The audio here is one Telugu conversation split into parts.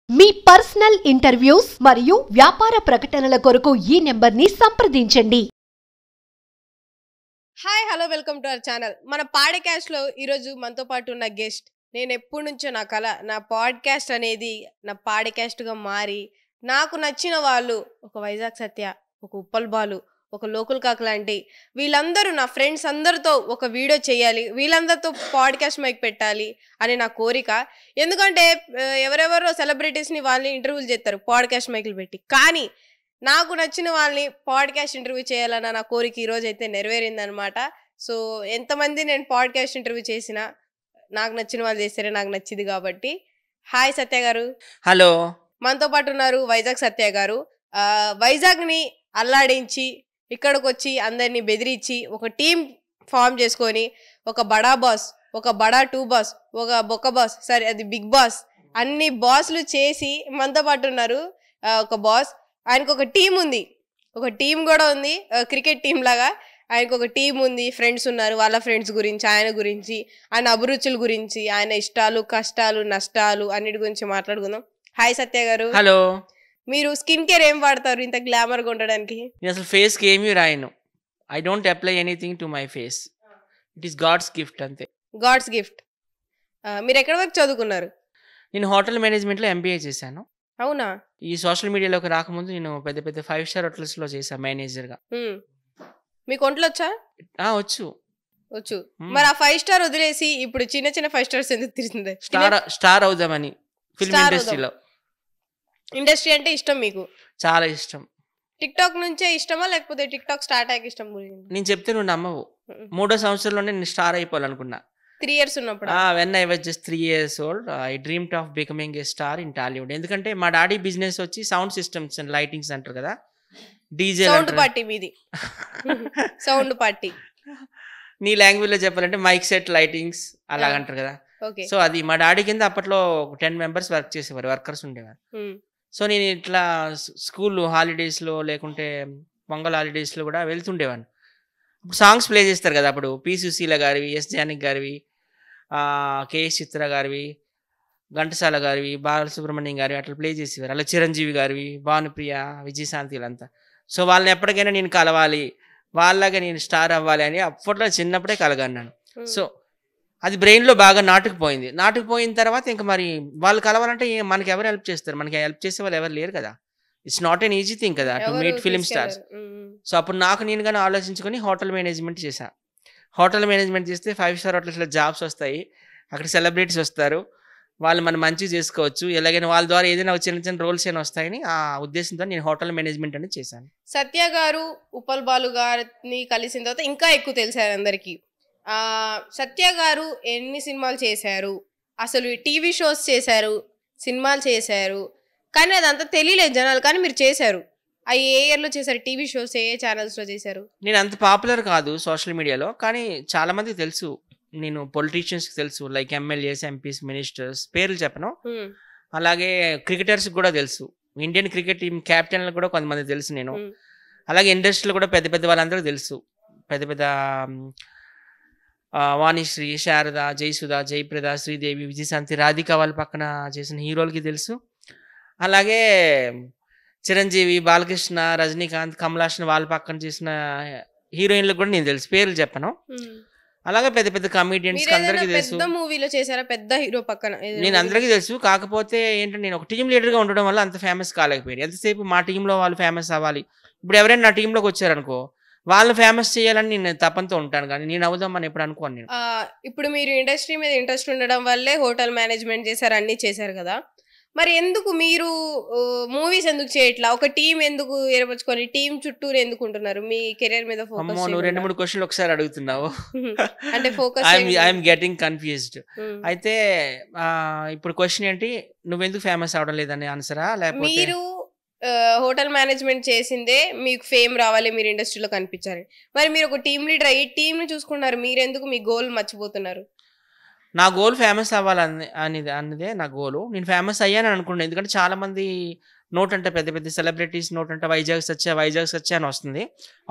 మీ పర్సనల్ ఇంటర్వ్యూస్ మరియు వ్యాపార ప్రకటనల కొరకు ఈ నెంబర్ని సంప్రదించండి. Hi hello welcome to our channel. మన పాడ్కాస్ట్లో ఈరోజు మనతో పాటు ఉన్న గెస్ట్, నేను ఎప్పటి నుంచో నా కళ, నా పాడ్కాస్ట్ అనేది నా పాడ్కాస్ట్గా మారి నాకు నచ్చిన వాళ్ళు ఒక వైజాగ్ సత్య, ఒక ఉప్పల్ బాలు, ఒక లోకల్ కాక్ లాంటి వీళ్ళందరూ నా ఫ్రెండ్స్ అందరితో ఒక వీడియో చేయాలి, వీళ్ళందరితో పాడ్కాస్ట్ మైక్ పెట్టాలి అని నా కోరిక. ఎందుకంటే ఎవరెవరో సెలబ్రిటీస్ని వాళ్ళని ఇంటర్వ్యూలు చేస్తారు పాడ్కాస్ట్ మైకులు పెట్టి, కానీ నాకు నచ్చిన వాళ్ళని పాడ్కాస్ట్ ఇంటర్వ్యూ చేయాలన్న నా కోరిక ఈరోజు అయితే నెరవేరిందనమాట. సో ఎంతమంది నేను పాడ్కాస్ట్ ఇంటర్వ్యూ చేసినా నాకు నచ్చిన వాళ్ళు చేస్తారే నాకు నచ్చింది కాబట్టి. హాయ్ సత్య గారు. హలో. మనతో పాటు ఉన్నారు వైజాగ్ సత్య గారు. వైజాగ్ని అల్లాడించి ఇక్కడికి వచ్చి అందరినీ బెదిరించి ఒక టీం ఫామ్ చేసుకొని ఒక బడా బాస్, ఒక బడా టూ బాస్, ఒక బొక్క బాస్, సరే అది బిగ్ బాస్, అన్ని బాస్లు చేసి మనతో పాటు ఉన్నారు. ఒక బాస్, ఆయనకు ఒక టీం ఉంది, ఒక టీం కూడా ఉంది, క్రికెట్ టీం లాగా ఆయనకు ఒక టీం ఉంది, ఫ్రెండ్స్ ఉన్నారు, వాళ్ళ ఫ్రెండ్స్ గురించి, ఆయన గురించి, ఆయన అభిరుచుల గురించి, ఆయన ఇష్టాలు కష్టాలు నష్టాలు అన్నిటి గురించి మాట్లాడుకుందాం. హాయ్ సత్య గారు. హలో. మీరు స్కిన్ కేర్ ఏం వాడతారు ఇంత గ్లామర్గా ఉండడానికి? నేను అసలు ఫేస్కి ఏమీ రాయను. I don't apply anything to my face. It is God's gift, అంతే. God's gift. మీరు ఎక్కడి వరకు చదువుకున్నారు? నేను హోటల్ మేనేజ్మెంట్లో ఎంబీఏ చేశాను. అవునా? ఈ సోషల్ మీడియాలోకి రాకముందు నేను పెద్ద పెద్ద 5 స్టార్ హోటల్స్లో చేశాను మేనేజర్గా. మీకు వంటలు వచ్చా? వచ్చు. మరి ఆ 5 స్టార్ వదిలేసి ఇప్పుడు చిన్న చిన్న 5 స్టార్స్ ఎందుకు తిరుగుతుంది? స్టార్ అవుదామని. ఫిల్మ్ ఇండస్ట్రీలో. ఇండస్ట్రీ అంటే ఇష్టం మీకు? చాలా ఇష్టం. టిక్ టాక్ నుంచే ఇష్టమా లేకపోతే టిక్ టాక్ స్టార్ట్ అయ్యాక ఇష్టం? నేను చెప్తే నువ్వు నమ్మవు. 3వ సంవత్సరంలోనే నేను స్టార్ అయిపోవాలనుకున్నా. 3 years ఉన్నప్పుడు? When I was just 3 years old, I dreamed of becoming a star in Tollywood. ఎందుకంటే మా డాడీ బిజినెస్ వచ్చి సౌండ్ సిస్టమ్స్ అండ్ లైటింగ్స్ అంటారు కదా, డీజే. సౌండ్ పార్టీ మీది? సౌండ్ పార్టీ నీ లాంగ్వేజ్ లో చెప్పాలంటే మైక్ సెట్ లైటింగ్స్ అలాగంటారు కదా. సో అది మా డాడీ కింద అప్పట్లో 10 members వర్క్ చేసేవారు, వర్కర్స్ ఉండేవారు. సో నేను ఇట్లా స్కూల్ హాలిడేస్లో లేకుంటే పొంగల్ హాలిడేస్లో కూడా వెళ్తుండేవాడిని. ఇప్పుడు సాంగ్స్ ప్లే చేస్తారు కదా, అప్పుడు పి సుశీల గారివి, ఎస్ జానకి గారివి, కేఎస్ చిత్ర గారివి, ఘంటసాల గారివి, బాలసుబ్రహ్మణ్యం గారివి అట్లా ప్లే చేసేవారు. అలా చిరంజీవి గారివి, భానుప్రియ, విజయశాంతి వీళ్ళంతా. సో వాళ్ళని ఎప్పటికైనా నేను కలవాలి, వాళ్ళగా నేను స్టార్ అవ్వాలి అని అప్పట్లో చిన్నప్పుడే కలగన్నాను. సో అది బ్రెయిన్లో బాగా నాటుకుపోయిన తర్వాత ఇంకా మరి వాళ్ళు కలవాలంటే మనకి ఎవరు హెల్ప్ చేస్తారు? మనకి హెల్ప్ చేసే వాళ్ళు ఎవరు లేరు కదా. It's not an easy thing కదా to meet film stars. So అప్పుడు నేను కానీ ఆలోచించుకొని హోటల్ మేనేజ్మెంట్ చేశాను. హోటల్ మేనేజ్మెంట్ చేస్తే 5 స్టార్ హోటల్స్లో జాబ్స్ వస్తాయి, అక్కడ సెలబ్రిటీస్ వస్తారు, వాళ్ళు మనం మంచిగా చేసుకోవచ్చు, ఎలాగైనా వాళ్ళ ద్వారా ఏదైనా చిన్న చిన్న రోల్స్ అయినా వస్తాయని ఆ ఉద్దేశంతో నేను హోటల్ మేనేజ్మెంట్ అని చేశాను. సత్య గారు ఉప్పల్ బాలు గారిని కలిసిన తర్వాత ఇంకా ఎక్కువ తెలిసారు అందరికీ. సత్య గారు ఎన్ని సినిమాలు చేశారు, అసలు టీవీ షోస్ చేశారు, సినిమాలు చేశారు, కానీ అదంతా తెలియలేదు జనాలు, కానీ మీరు చేశారు. అవి ఏ ఇయర్లో చేశారు? టీవీ షోస్ ఏ ఛానల్స్లో చేశారు? నేను అంత పాపులర్ కాదు సోషల్ మీడియాలో, కానీ చాలా మంది తెలుసు. నేను పొలిటీషియన్స్కి తెలుసు, లైక్ ఎమ్మెల్యేస్, ఎంపీస్, మినిస్టర్స్, పేర్లు చెప్పను. అలాగే క్రికెటర్స్కి కూడా తెలుసు, ఇండియన్ క్రికెట్ టీం క్యాప్టెన్లకు కూడా కొంతమంది తెలుసు నేను. అలాగే ఇండస్ట్రీలో కూడా పెద్ద పెద్ద వాళ్ళందరూ తెలుసు. పెద్ద పెద్ద వాణిశ్రీ, శారద, జయసుధ, జయప్రద, శ్రీదేవి, విజయశాంతి, రాధిక వాళ్ళ పక్కన చేసిన హీరోలకి తెలుసు. అలాగే చిరంజీవి, బాలకృష్ణ, రజనీకాంత్, కమలాసన్ వాళ్ళ పక్కన చేసిన హీరోయిన్లకు కూడా నేను తెలుసు, పేర్లు చెప్పను. అలాగే పెద్ద పెద్ద కమెడియన్స్ అందరికీ తెలుసు. మూవీలో చేశారా పెద్ద హీరో పక్కన? నేను అందరికీ తెలుసు. కాకపోతే ఏంటంటే నేను ఒక టీం లీడర్గా ఉండడం వల్ల అంత ఫేమస్ కాలేకపోయాను. ఎంతసేపు మా టీంలో వాళ్ళు ఫేమస్ అవ్వాలి. ఇప్పుడు ఎవరైనా నా టీంలోకి వచ్చారనుకో, వాళ్ళు ఫేమస్ చేయాలని నేను తపంతో ఉంటాను, కానీ నేను అవుదామని ఎప్పుడు అనుకోను. నేను ఇప్పుడు మీరు ఇండస్ట్రీ మీద ఇంట్రెస్ట్ ఉండడం వల్లే హోటల్ మేనేజ్మెంట్ చేశారు, అన్నీ చేశారు కదా, మరి ఎందుకు మీరు మూవీస్ ఎందుకు చేయట్లా? ఒక టీం ఎందుకు ఏర్పరచుకొని టీం చుట్టూ ఎందుకు ఉంటున్నారు? మీ కెరీర్ మీద ఫోకస్. నువ్వు 2-3 క్వశ్చన్లు ఒకసారి అడుగుతున్నావు. అంటే ఫోకస్ ఐఎమ్ గెటింగ్ కన్ఫ్యూజ్డ్. అయితే ఇప్పుడు క్వశ్చన్ ఏంటి, నువ్వెందుకు ఫేమస్ అవడం లేదని ఆన్సరా? లేకపోతే మీరు హోటల్ మేనేజ్మెంట్ చేసిందే మీకు ఫేమ్ రావాలి, మీరు ఇండస్ట్రీలో కనిపించాలి, మరి మీరు ఒక టీమ్ లీడర్ అయ్యి టీంని చూసుకున్నారు, మీరెందుకు మీ గోల్ మర్చిపోతున్నారు? నా గోల్ ఫేమస్ అవ్వాలని అన్నదే నా గోలు. నేను ఫేమస్ అయ్యాను అనుకున్నాను, ఎందుకంటే చాలా మంది నోట్ అంటే పెద్ద పెద్ద సెలబ్రిటీస్ నోట్ అంటే వైజాగ్ సత్య అని వస్తుంది.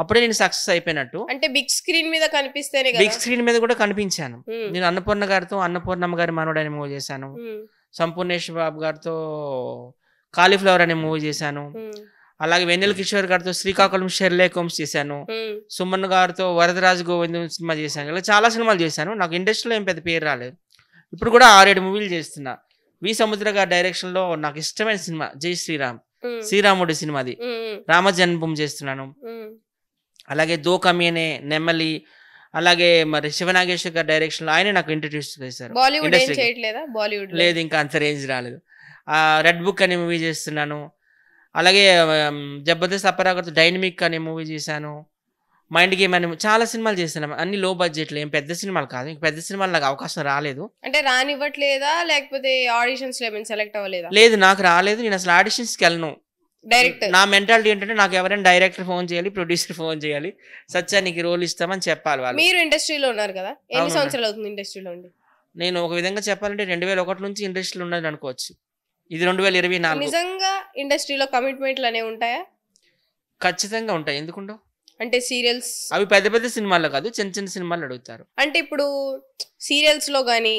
అప్పుడే నేను సక్సెస్ అయిపోయినట్టు. అంటే బిగ్ స్క్రీన్ మీద కనిపిస్తేనే, బిగ్ స్క్రీన్ మీద కూడా కనిపించాను. నేను అన్నపూర్ణ గారితో అన్నపూర్ణమ్మ గారి మనవడని మూవ్ చేశాను. సంపూర్ణేష్ బాబు గారితో కాలీఫ్లవర్ అనే మూవీ చేశాను. అలాగే వెన్నెల కిషోర్ గారితో శ్రీకాకుళం షెర్లాక్ హోమ్స్ చేశాను. సుమన్ గారితో వరదరాజు గోవిందం సినిమా చేశాను. ఇలా చాలా సినిమాలు చేశాను. నాకు ఇండస్ట్రీలో ఏం పెద్ద పేరు రాలేదు. ఇప్పుడు కూడా 6-7 మూవీలు చేస్తున్నా. వి సముద్ర గారి డైరెక్షన్ లో నాకు ఇష్టమైన సినిమా జై శ్రీరామ్, శ్రీరాముడి సినిమాది, రామ జన్మభూమి చేస్తున్నాను. అలాగే దో కమియనే, నెమ్మలి, అలాగే మరి శివనాగేశ్వర్ గారి డైరెక్షన్ లో ఆయనే నాకు ఇంట్రడ్యూస్ చేశారు. లేదు, ఇంకా అంత రేంజ్ రాలేదు. రెడ్ బుక్ అనే మూవీ చేస్తున్నాను. అలాగే జబర్దస్త్ అపరాగతో డైనమిక్ అనే మూవీ చేశాను. మైండ్ గేమ్ అనే చాలా సినిమాలు చేస్తున్నాం. అన్ని లో బడ్జెట్ లో, ఏం పెద్ద సినిమాలు కాదు. ఇంక పెద్ద సినిమాలు నాకు అవకాశం రాలేదు. అంటే రానివ్వట్లేదా లేకపోతే ఆడిషన్స్ లో సెలెక్ట్ అవ్వలేదా? లేదు, నాకు రాలేదు. నేను అసలు ఆడిషన్స్కి వెళ్ళను. డైరెక్ట్ నా మెంటాలిటీ ఏంటంటే నాకు ఎవరైనా డైరెక్టర్ ఫోన్ చేయాలి, ప్రొడ్యూసర్ ఫోన్ చేయాలి, సత్యా నీకు రోల్ ఇస్తామని చెప్పాలి వాళ్ళు. మీరు ఇండస్ట్రీలో ఉన్నారు కదా, ఎన్ని సంవత్సరాలు అవుతుంది ఇండస్ట్రీలో ఉండి? నేను ఒక విధంగా చెప్పాలంటే 2001 నుంచి ఇండస్ట్రీలో ఉన్నది అనుకోవచ్చు. ఇది 2024. నిజంగా ఇండస్ట్రీలో కమిట్మెంట్లు అనేవి ఉంటాయా? ఖచ్చితంగా ఉంటాయి. ఎందుకుండవు? అంటే సీరియల్స్ అవి పెద్ద పెద్ద సినిమాల్లో కాదు, చిన్న చిన్న సినిమాలు అడుగుతారు. అంటే ఇప్పుడు సీరియల్స్ లో గానీ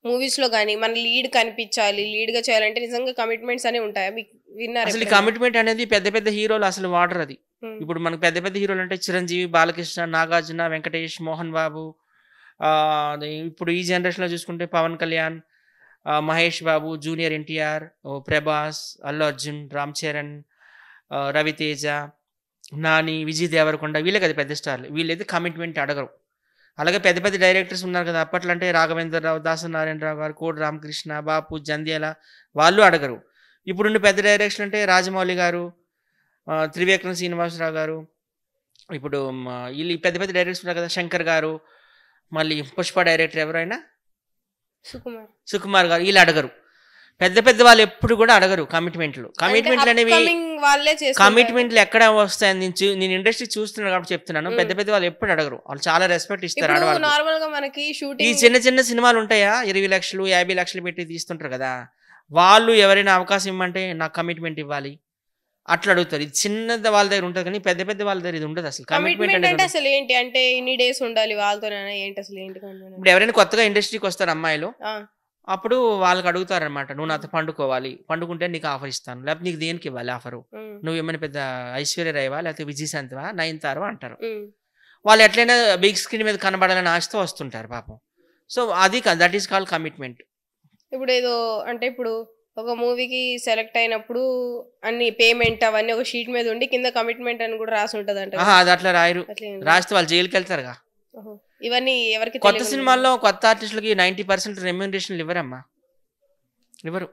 మూవీస్ లో గానీ మన లీడ్ కనిపించాలి, లీడ్ గా చేయాలంటే నిజంగా కమిట్మెంట్స్ అనేవి ఉంటాయా? మీకు విన్నారు అసలు కమిట్మెంట్ అనేది పెద్ద పెద్ద హీరోలు అసలు వాడరు అది. ఇప్పుడు మనకు పెద్ద పెద్ద హీరోలు అంటే చిరంజీవి, బాలకృష్ణ, నాగార్జున, వెంకటేష్, మోహన్ బాబు. ఇప్పుడు ఈ జనరేషన్ లో చూసుకుంటే పవన్ కళ్యాణ్, మహేష్ బాబు, జూనియర్ ఎన్టీఆర్, ప్రభాస్, అల్లు అర్జున్, రామ్ చరణ్, రవితేజ, నాని, విజయ్ దేవరకొండ, వీళ్ళే కదా పెద్ద స్టార్లు. వీళ్ళైతే కమిట్మెంట్ అడగరు. అలాగే పెద్ద పెద్ద డైరెక్టర్స్ ఉన్నారు కదా అప్పట్లో, అంటే రాఘవేంద్రరావు, దాసనారాయణరావు గారు, కోడి రామకృష్ణ, బాపు, జంధ్యాల, వాళ్ళు అడగరు. ఇప్పుడున్న పెద్ద డైరెక్షన్ అంటే రాజమౌళి గారు, త్రివిక్రమ్ శ్రీనివాసరావు గారు, ఇప్పుడు వీళ్ళు పెద్ద పెద్ద డైరెక్టర్స్ ఉన్నారు కదా, శంకర్ గారు, మళ్ళీ పుష్ప డైరెక్టర్ ఎవరైనా సుకుమార్ గారు, వీళ్ళు అడగరు. పెద్ద పెద్ద వాళ్ళు ఎప్పుడు కూడా అడగరు కమిట్మెంట్లు. కమిట్మెంట్లు అనేవి కమిట్మెంట్లు ఎక్కడ వస్తాయని నేను ఇండస్ట్రీ చూస్తున్నాను కాబట్టి చెప్తున్నాను. పెద్ద పెద్ద వాళ్ళు ఎప్పుడు అడగరు. వాళ్ళు చాలా రెస్పెక్ట్ ఇస్తారు ఆడవాళ్ళకి. ఈ చిన్న చిన్న సినిమాలు ఉంటాయా 20 లక్షలు 50 లక్షలు పెట్టి తీస్తుంటారు కదా, వాళ్ళు ఎవరైనా అవకాశం ఇవ్వమంటే నాకు కమిట్మెంట్ ఇవ్వాలి అట్లా అడుగుతారు. ఇది చిన్న వాళ్ళ దగ్గర ఉంటుంది కానీ పెద్ద పెద్ద వాళ్ళ దగ్గర ఇది ఉండదు. అసలు కమిట్మెంట్ అంటే అసలు ఏంటి? అంటే ఇన్ని డేస్ ఉండాలి వాళ్ళతో ఏంటి అసలు ఏంటి? ఇప్పుడు ఎవరైనా కొత్తగా ఇండస్ట్రీకి వస్తారు అమ్మాయిలు, అప్పుడు వాళ్ళకి అడుగుతారు అనమాట, నువ్వు నాతో పండుకోవాలి, పండుకుంటే నీకు ఆఫర్ ఇస్తాను, లేకపోతే నీకు దేనికి ఇవ్వాలి ఆఫరు, నువ్వు ఏమైనా పెద్ద ఐశ్వర్య రాయవా లేకపోతే విజయశాంతివా, నయనతారవా అంటారు. వాళ్ళు ఎట్లయినా బిగ్ స్క్రీన్ మీద కనబడాలని ఆశతో వస్తుంటారు పాపం. సో అది దట్ ఈస్ కాల్డ్ కమిట్మెంట్. ఇప్పుడు ఏదో అంటే ఇప్పుడు ఒక మూవీకి సెలెక్ట్ అయినప్పుడు అన్ని పేమెంట్ అవన్నీ ఒక షీట్ మీద ఉండి కింద కమిట్మెంట్ అని కూడా రాసి ఉంటది అంటే అది అట్లా రాయరు. రాస్తే వాళ్ళు జైలుకి వెళ్తారుగా. ఇవన్నీ ఎవరికి? కొత్త సినిమాల్లో కొత్త ఆర్టిస్టులకి 90% రెమ్యూనరేషన్ ఇవ్వరమ్మా, ఇవ్వరు.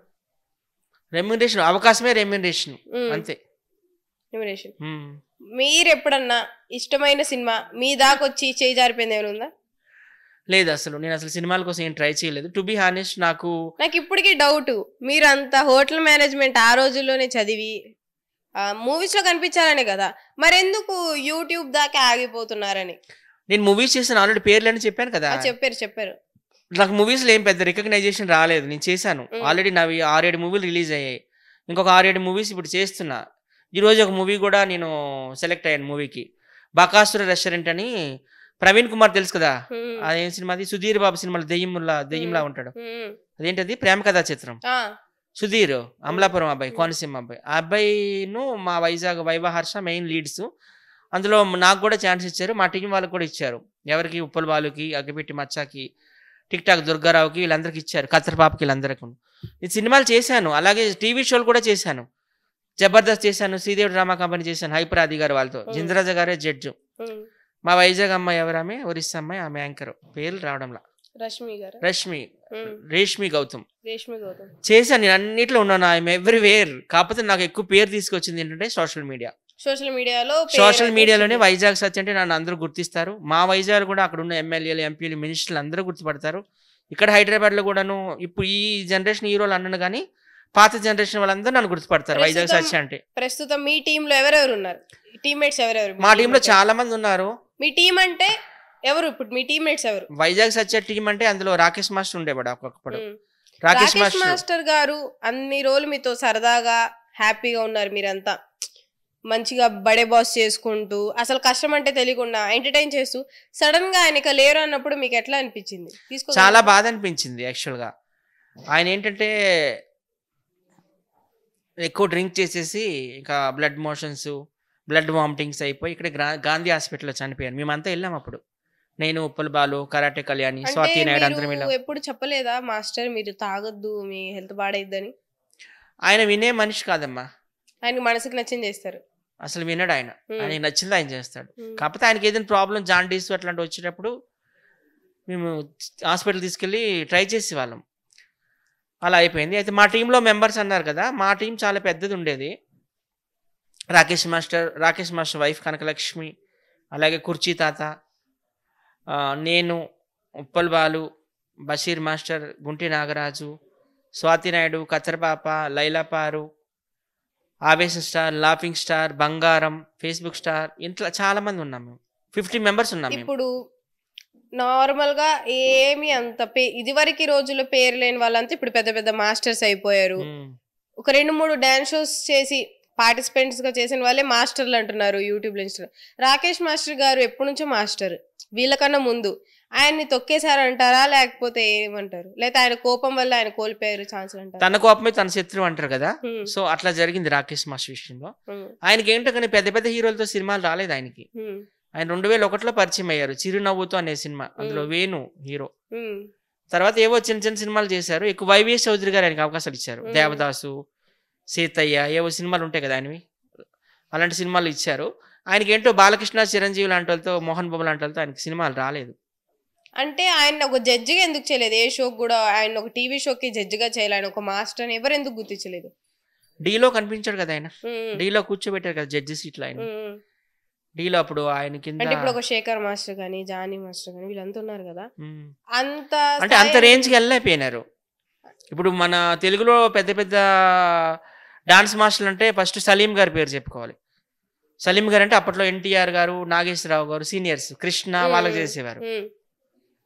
రెమ్యూనరేషన్ అవకాశమే రెమ్యూనరేషన్, అంతే. మీరు ఎప్పుడన్నా ఇష్టమైన సినిమా మీ దాకొచ్చి చేయి జారిపోయింది ఏమైనా ఉందా? లేదు, అసలు నేను అసలు సినిమాల కోసం ఏం ట్రై చేయలేదు. టు బి హానెస్ట్, నాకు ఇప్పటికీ డౌట్, మీరు అంత హోటల్ మేనేజ్మెంట్ ఆ రోజుల్లోనే చదివి మూవీస్ లో కనిపించాలనే కదా, మరెందుకు యూట్యూబ్ దాకా ఆగిపోతున్నారని? నేను మూవీస్ చేశాను ఆల్రెడీ, పేర్లని చెప్పాను కదా. చెప్పారు. నాకు మూవీస్లో ఏం పెద్ద రికగ్నైజేషన్ రాలేదు. నేను చేశాను ఆల్రెడీ, నావి 6-7 మూవీలు రిలీజ్ అయ్యాయి. ఇంకొక 6-7 మూవీస్ ఇప్పుడు చేస్తున్నా. ఈరోజు ఒక మూవీ కూడా నేను సెలెక్ట్ అయ్యాను మూవీకి, బకాసుర రెస్టారెంట్ అని. ప్రవీణ్ కుమార్ తెలుసు కదా, అదేం సినిమా అది, సుధీర్ బాబు సినిమాలో దెయ్యంలా ఉంటాడు. అదేంటది, ప్రేమ కథా చిత్రం. సుధీర్ అమలాపురం అబ్బాయి, కోనసీమ అబ్బాయి. ఆ అబ్బాయిను మా వైజాగ్ వైవహర్ష మెయిన్ లీడ్స్. అందులో నాకు కూడా ఛాన్స్ ఇచ్చారు, మా టీం వాళ్ళకి కూడా ఇచ్చారు. ఎవరికి, ఉప్పల బాలుకి, అగ్గిపెట్టి మచ్చాకి, టిక్ టాక్ దుర్గారావుకి, వీళ్ళందరికి ఇచ్చారు, కత్తరపాపకి, వీళ్ళందరికీ. ఈ సినిమాలు చేశాను. అలాగే టీవీ షోలు కూడా చేశాను. జబర్దస్త్ చేశాను, శ్రీదేవి డ్రామా కంపెనీ చేశాను, హైపరాది గారు వాళ్ళతో. జిందరాజ గారే జడ్జు. మా వైజాగ్ అమ్మాయి ఎవరామె, ఒరిస్సా అమ్మాయి, ఆమె యాంకర్, పేర్లు రావడంలా, రేష్మి గౌతమ్ చేశాను. నేను అన్నిట్లో ఉన్నాను, ఐఎమ్ ఎవ్రీవేర్. కాకపోతే నాకు ఎక్కువ పేరు తీసుకొచ్చింది ఏంటంటే సోషల్ మీడియాలోనే వైజాగ్ సచ్ అంటే నన్ను అందరూ గుర్తిస్తారు. మా వైజాగ్ కూడా అక్కడ ఉన్న ఎమ్మెల్యేలు, ఎంపీలు, మినిస్టర్లు అందరూ గుర్తుపడతారు. ఇక్కడ హైదరాబాద్ లో కూడాను ఇప్పుడు ఈ జనరేషన్ హీరోలు అన్నాను కానీ పాత జనరేషన్ వాళ్ళందరూ నన్ను గుర్తుపడతారు వైజాగ్ సచ్ అంటే. ప్రస్తుతం మీ టీంలో ఎవరెవరు ఉన్నారు? టీమ్మేట్స్ ఎవరెవరు? మా టీంలో చాలా మంది ఉన్నారు. మీ టీం అంటే ఎవరు? ఇప్పుడు మీ టీమ్మేట్స్ ఎవరు? వైజాగ్ సచ్ టీం అంటే అందులో రాకేష్ మాస్టర్ ఉండేవాడు ఒక్కొక్కప్పుడు. రాకేష్ మాస్టర్ గారు అన్ని రోజులు మీతో సరదాగా హ్యాపీగా ఉన్నారు, మీరంతా మంచిగా బడే బాస్ చేసుకుంటూ, అసలు కష్టం అంటే తెలియకుండా ఎంటర్టైన్ చేస్తూ, సడన్ గా ఆయన లేరు అన్నప్పుడు మీకు ఎట్లా అనిపించింది? చాలా బాధ అనిపించింది యాక్చువల్ గా. ఆయన ఏంటంటే ఎక్కువ డ్రింక్ చేసేసి ఇంకా బ్లడ్ మోషన్స్, బ్లడ్ వామిటింగ్స్ అయిపోయి ఇక్కడ గాంధీ హాస్పిటల్లో చనిపోయారు. మేమంతా వెళ్ళాం అప్పుడు. నేను, ఉప్పల్ బాలు, కరాటే కళ్యాణి, అంటే స్వాతి నాయుడు అందరం వెళ్ళాం. ఎప్పుడు చెప్పలేదా మాస్టర్ మీరు తాగొద్దు మీ హెల్త్ పాడైద్దని? ఆయన వినే మనిషి కాదమ్మా. ఆయనకి మనసుకు నచ్చింది చేస్తారు. అసలు వినడు ఆయన. ఆయనకి నచ్చింది ఆయన చేస్తాడు. కాకపోతే ఆయనకి ఏదైనా ప్రాబ్లం, జాండీస్ అట్లాంటి వచ్చేటప్పుడు మేము హాస్పిటల్ తీసుకెళ్ళి ట్రై చేసేవాళ్ళం. అలా అయిపోయింది. అయితే మా టీంలో మెంబర్స్ అన్నారు కదా, మా టీం చాలా పెద్దది ఉండేది. రాకేష్ మాస్టర్ వైఫ్ కనకలక్ష్మి, అలాగే కుర్చీ తాత, నేను, ఉప్పల్ బాలు, బషీర్ మాస్టర్, గుంటి నాగరాజు, స్వాతి నాయుడు, కచ్చరపాప, లైలాపారు, ఆవేశం స్టార్, లాఫింగ్ స్టార్, బంగారం, ఫేస్బుక్ స్టార్, ఇంట్లో చాలా మంది ఉన్నాం మేము. 50 మెంబర్స్ ఉన్నాం. ఇప్పుడు నార్మల్ గా ఏమి అంత ఇదివరకు రోజుల్లో పేరు లేని వాళ్ళంతా ఇప్పుడు పెద్ద పెద్ద మాస్టర్స్ అయిపోయారు. ఒక 2-3 డాన్స్ షోస్ చేసి పార్టిసిపెంట్స్ గా చేసిన వాళ్ళే మాస్టర్లు అంటున్నారు యూట్యూబ్ లో. రాకేష్ మాస్టర్ గారు ఎప్పటి నుంచో మాస్టర్, వీళ్ళకన్నా ముందు. ఆయన్ని తొక్కేశారు అంటారా, లేకపోతే ఏమంటారు? లేకపోతే ఆయన కోపం వల్ల ఆయన కోల్పోయారు ఛాన్స్ అంటారు? తన కోపమే తన శత్రువు అంటారు కదా, సో అట్లా జరిగింది రాకేష్ మాస్టర్ విషయంలో. ఆయనకి ఏంటో కానీ పెద్ద పెద్ద హీరోలతో సినిమాలు రాలేదు ఆయనకి. ఆయన 2001లో పరిచయం అయ్యారు చిరునవ్వుతో అనే సినిమా, అందులో వేణు హీరో. తర్వాత ఏవో చిన్న చిన్న సినిమాలు చేశారు. ఎక్కువ వైవిఎస్ చౌదరి గారు ఆయనకి అవకాశాలు ఇచ్చారు. దేవదాసు, సీతయ్య, ఏవో సినిమాలు ఉంటాయి కదా ఆయనవి, అలాంటి సినిమాలు ఇచ్చారు. ఆయనకి ఏంటో బాలకృష్ణ, చిరంజీవి లాంటి వాళ్ళతో, మోహన్ బాబు లాంటి వాళ్ళతో ఆయనకి సినిమాలు రాలేదు. అంటే ఆయన ఒక జడ్జిగా ఎందుకు చేయలేదు? ఏ షోకి కూడా ఆయన ఒక టీవీ షోకి జడ్జిగా చేయాలి, ఆయన ఒక మాస్టర్ అని ఎవరు ఎందుకు గుర్తించలేదు? డీలో కనిపించాడు కదా ఆయన, డీలో కూర్చోబెట్టారు కదా జడ్జెస్ ఇట్లా ఆయన డీలో. అప్పుడు ఆయన కింద అంటే ఇప్పుడు ఒక శేఖర్ మాస్టర్ గానీ, జానీ మాస్టర్ గానీ వీళ్ళంతా ఉన్నారు కదా, అంత అంటే అంత రేంజ్కి వెళ్ళలేకపోయినారు. ఇప్పుడు మన తెలుగులో పెద్ద పెద్ద డాన్స్ మాస్టర్లు అంటే ఫస్ట్ సలీం గారి పేరు చెప్పుకోవాలి. సలీం గారు అంటే అప్పట్లో ఎన్టీఆర్ గారు, నాగేశ్వరరావు గారు సీనియర్స్, కృష్ణ వాళ్ళకి చేసేవారు.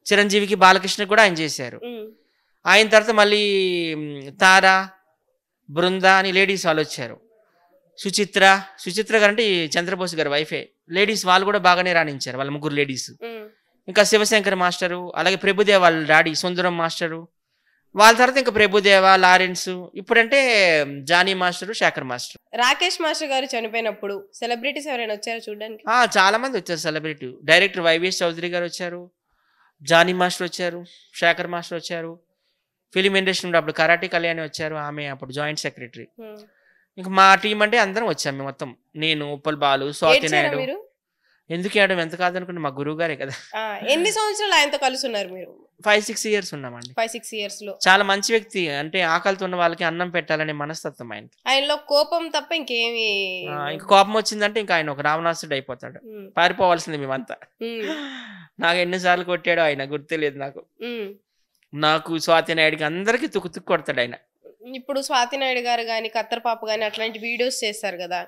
చిరంజీవికి, బాలకృష్ణ కూడా ఆయన చేశారు. ఆయన తర్వాత మళ్ళీ తారా, బృంద అని లేడీస్ వాళ్ళు వచ్చారు. సుచిత్ర గారు అంటే చంద్రబోస్ గారు వైఫే, లేడీస్ వాళ్ళు కూడా బాగానే రాణించారు, వాళ్ళ 3 లేడీస్. ఇంకా శివశంకర్ మాస్టరు, అలాగే ప్రభుదేవ వాళ్ళ డాడీ సుందరం మాస్టరు, వాళ్ళ తర్వాత ఇంకా ప్రభుదేవ, లారెన్స్, ఇప్పుడంటే Jani master, Shekar master. Rakesh master గారు చనిపోయినప్పుడు సెలబ్రిటీస్ ఎవరైనా వచ్చారో చూడడానికి? చాలా మంది వచ్చారు సెలబ్రిటీ. డైరెక్టర్ వైవిఎస్ చౌదరి గారు వచ్చారు, జానీ మాస్టర్ వచ్చారు, శేఖర్ మాస్టర్ వచ్చారు. ఫిలిం ఇండస్ట్రీ నుండి అప్పుడు కరాటే కళ్యాణి వచ్చారు, ఆమె అప్పుడు జాయింట్ సెక్రటరీ. ఇంకా మా టీం అంటే అందరం వచ్చాము మేము మొత్తం. నేను, ఉప్పల్ బాలు, స్వాతి నాయుడు. ఎందుకు ఏడడం, ఎంత కాదనుకుంటే మా గురువు గారే కదా. ఎన్ని సంవత్సరాలు ఆయనతో కలిసి ఉన్నారు మీరు? 5-6 ఇయర్స్ ఉన్నామండి. 5-6 ఇయర్స్ లో చాలా మంచి వ్యక్తి. అంటే ఆకలితో ఉన్న వాళ్ళకి అన్నం పెట్టాలనే మనస్తత్వం ఆయన. ఆయనలో కోపం తప్ప ఇంకేమి. ఇంకా కోపం వచ్చిందంటే ఇంకా ఆయన ఒక రావణాసుడు అయిపోతాడు, పారిపోవాల్సింది మేమంతా. నాకు ఎన్నిసార్లు కొట్టాడో ఆయన గుర్తులేదు నాకు స్వాతి నాయుడికి అందరికి తుక్కు కొడతాడు ఆయన. ఇప్పుడు స్వాతి నాయుడు గారు గాని, కత్తర్ పాప గాని అట్లాంటి వీడియోస్ చేస్తారు కదా,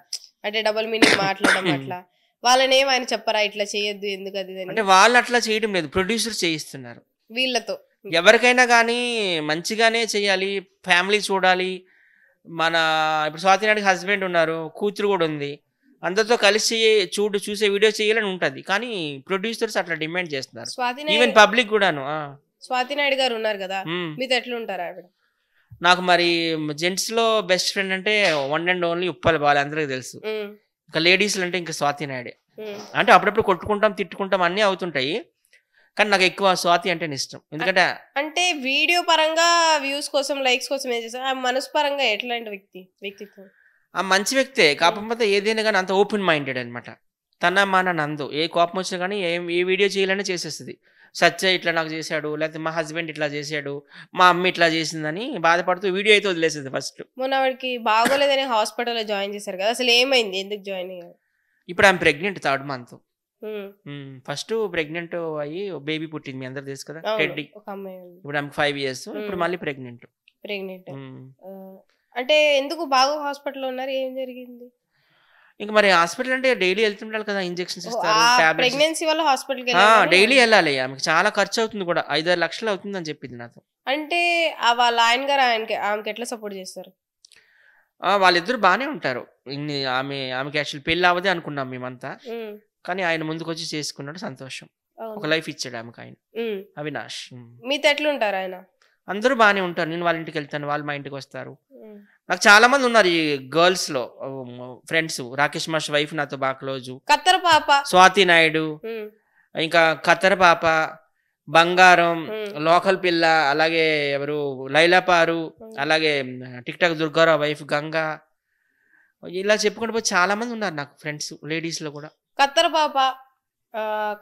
అంటే డబుల్ మీనింగ్ మాట్లాడడం అట్లా, వాళ్ళని ఏం ఆయన చెప్పరా ఇట్లా చేయొద్దు ఎందుకు అది? అంటే వాళ్ళు అట్లా చేయడం లేదు, ప్రొడ్యూసర్ చేయిస్తున్నారు వీళ్ళతో. ఎవరికైనా కానీ మంచిగానే చేయాలి, ఫ్యామిలీ చూడాలి. మన ఇప్పుడు స్వాతి నాయుడికి హస్బెండ్ ఉన్నారు, కూతురు కూడా ఉంది, అందరితో కలిసి చూసే వీడియో చేయాలని ఉంటది. కానీ ప్రొడ్యూసర్స్ అట్లా డిమాండ్ చేస్తున్నారు, ఈవెన్ పబ్లిక్ కూడాను. స్వాతి నాయుడు గారు ఉన్నారు కదా, మీతో ఎట్లుంటారు ఆవిడ? నాకు మరి జెంట్స్ లో బెస్ట్ ఫ్రెండ్ అంటే one and only Uppal Balu, అందరికి తెలుసు. ఇంకా లేడీస్ అంటే ఇంకా స్వాతి నాయుడే. అంటే అప్పుడప్పుడు కొట్టుకుంటాం, తిట్టుకుంటాం, అన్నీ అవుతుంటాయి, కానీ నాకు ఎక్కువ స్వాతి అంటే ఇష్టం. ఎందుకంటే అంటే వీడియో పరంగా వ్యూస్ కోసం, లైక్స్ కోసం ఏం చేస్తారు, మనసు పరంగా ఎట్లాంటి వ్యక్తిత్వం? మంచి వ్యక్తే, కాకపోతే ఏదైనా కానీ అంత ఓపెన్ మైండెడ్ అనమాట. తన మన నందు ఏ కోపం వచ్చినా కానీ ఏ వీడియో చేయాలనే చేసేస్తుంది. సత్య ఇట్లా నాకు చేశాడు, లేకపోతే మా హస్బెండ్ ఇట్లా చేశాడు, మా అమ్మ ఇట్లా చేసిందని బాధపడుతూ వీడియో అయితే వదిలేసేది. ఫస్ట్ మొన్న ఆవిడకి బాగోలేదని హాస్పిటల్లో జాయిన్ చేశారు కదా, అసలు ఏమైంది, ఎందుకు జాయిన్ అయ్యారు? ఇప్పుడు ఆమె pregnant, 3rd month. First pregnant అయ్యి బేబీ పుట్టింది, మీ అందరు తెలుసు కదా, టెడ్డీ. ఇప్పుడు ఆమెకు 5 years, ఇప్పుడు మళ్ళీ ప్రెగ్నెంట్. అంటే ఎందుకు బాగా హాస్పిటల్లో ఉన్నారు, ఏం జరిగింది? ఇంకా మరి హాస్పిటల్ అంటే డైలీ వెళ్తుంటారు కదా, ఇంజెక్షన్స్ ఇస్తారు, ప్రెగ్నెన్సీ వల్ల హాస్పిటల్ డైలీ వెళ్ళాలి. ఆమెకు చాలా ఖర్చు అవుతుంది కూడా, 5-6 లక్షలు అవుతుంది అని చెప్పింది నాతో. అంటే వాళ్ళ ఆయన గారు ఆమెకి ఎట్లా సపోర్ట్ చేస్తారు? వాళ్ళిద్దరు బాగానే ఉంటారు. ఆమెకి యాక్చువల్ పెళ్లి అవ్వదే అనుకున్నాం మేమంతా, కానీ ఆయన ముందుకు వచ్చి చేసుకున్నాడు, సంతోషం. ఒక లైఫ్ ఇచ్చాడు ఆమెకు ఆయన, అవినాష్. మీతో ఎట్లుంటారు ఆయన? అందరూ బాగానే ఉంటారు. నేను వాళ్ళ ఇంటికి వెళ్తాను, వాళ్ళు మా ఇంటికి వస్తారు. నాకు చాలా మంది ఉన్నారు ఈ గర్ల్స్లో ఫ్రెండ్స్. రాకేష్ మాస్ వైఫ్ నాతో బాగా క్లోజు. కత్తర్ పాప, స్వాతి నాయుడు, ఇంకా ఖత్తర్ పాప, బంగారం, లోకల్ పిల్ల, అలాగే ఎవరు లైలాపారు, అలాగే tick talk Durgarao wife Ganga, ఇలా చెప్పుకుంటూ పోయి చాలా మంది ఉన్నారు నాకు ఫ్రెండ్స్ లేడీస్ లో కూడా. కత్తర్ పాప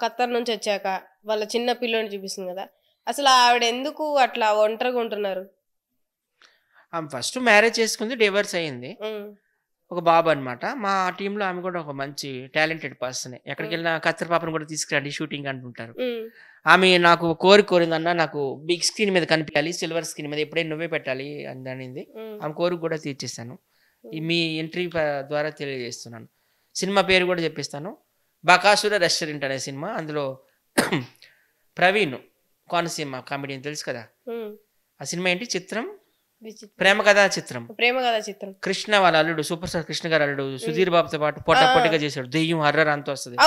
ఖత్తర్ నుంచి వచ్చాక వాళ్ళ చిన్న పిల్లని చూపిస్తుంది కదా, అసలు ఆవిడ ఎందుకు అట్లా ఒంటరిగా ఉంటున్నారు? ఆమె ఫస్ట్ మ్యారేజ్ చేసుకుంది, డివోర్స్ అయ్యింది, ఒక బాబు అనమాట. మా టీంలో ఆమె కూడా ఒక మంచి టాలెంటెడ్ పర్సన్. ఎక్కడికి వెళ్ళినా కత్తర్ పాపను కూడా తీసుకురండి షూటింగ్ అంటుంటారు. ఆమె నాకు కోరిందన్న, నాకు బిగ్ స్క్రీన్ మీద కనిపించాలి, సిల్వర్ స్క్రీన్ మీద ఎప్పుడైనా నువ్వే పెట్టాలి అని అనింది. ఆమె కోరిక కూడా తీర్చేస్తాను. మీ ఎంట్రీ ద్వారా తెలియజేస్తున్నాను. సినిమా పేరు కూడా చెప్పిస్తాను, బకాసుర రెస్టారెంట్ అనే సినిమా. అందులో ప్రవీణ్ కోనసీమ కామెడియన్ తెలుసు కదా. ఆ సినిమా ఏంటి? చిత్రం, ప్రేమ కథా చిత్రం. కృష్ణ వాళ్ళ అల్లుడు, సూపర్ స్టార్ కృష్ణ గారు అల్లుడు సుధీర్ బాబుతో పాటు పొట్టగా చేశాడు. దెయ్యం హర్రర్ అంతా వస్తుంది,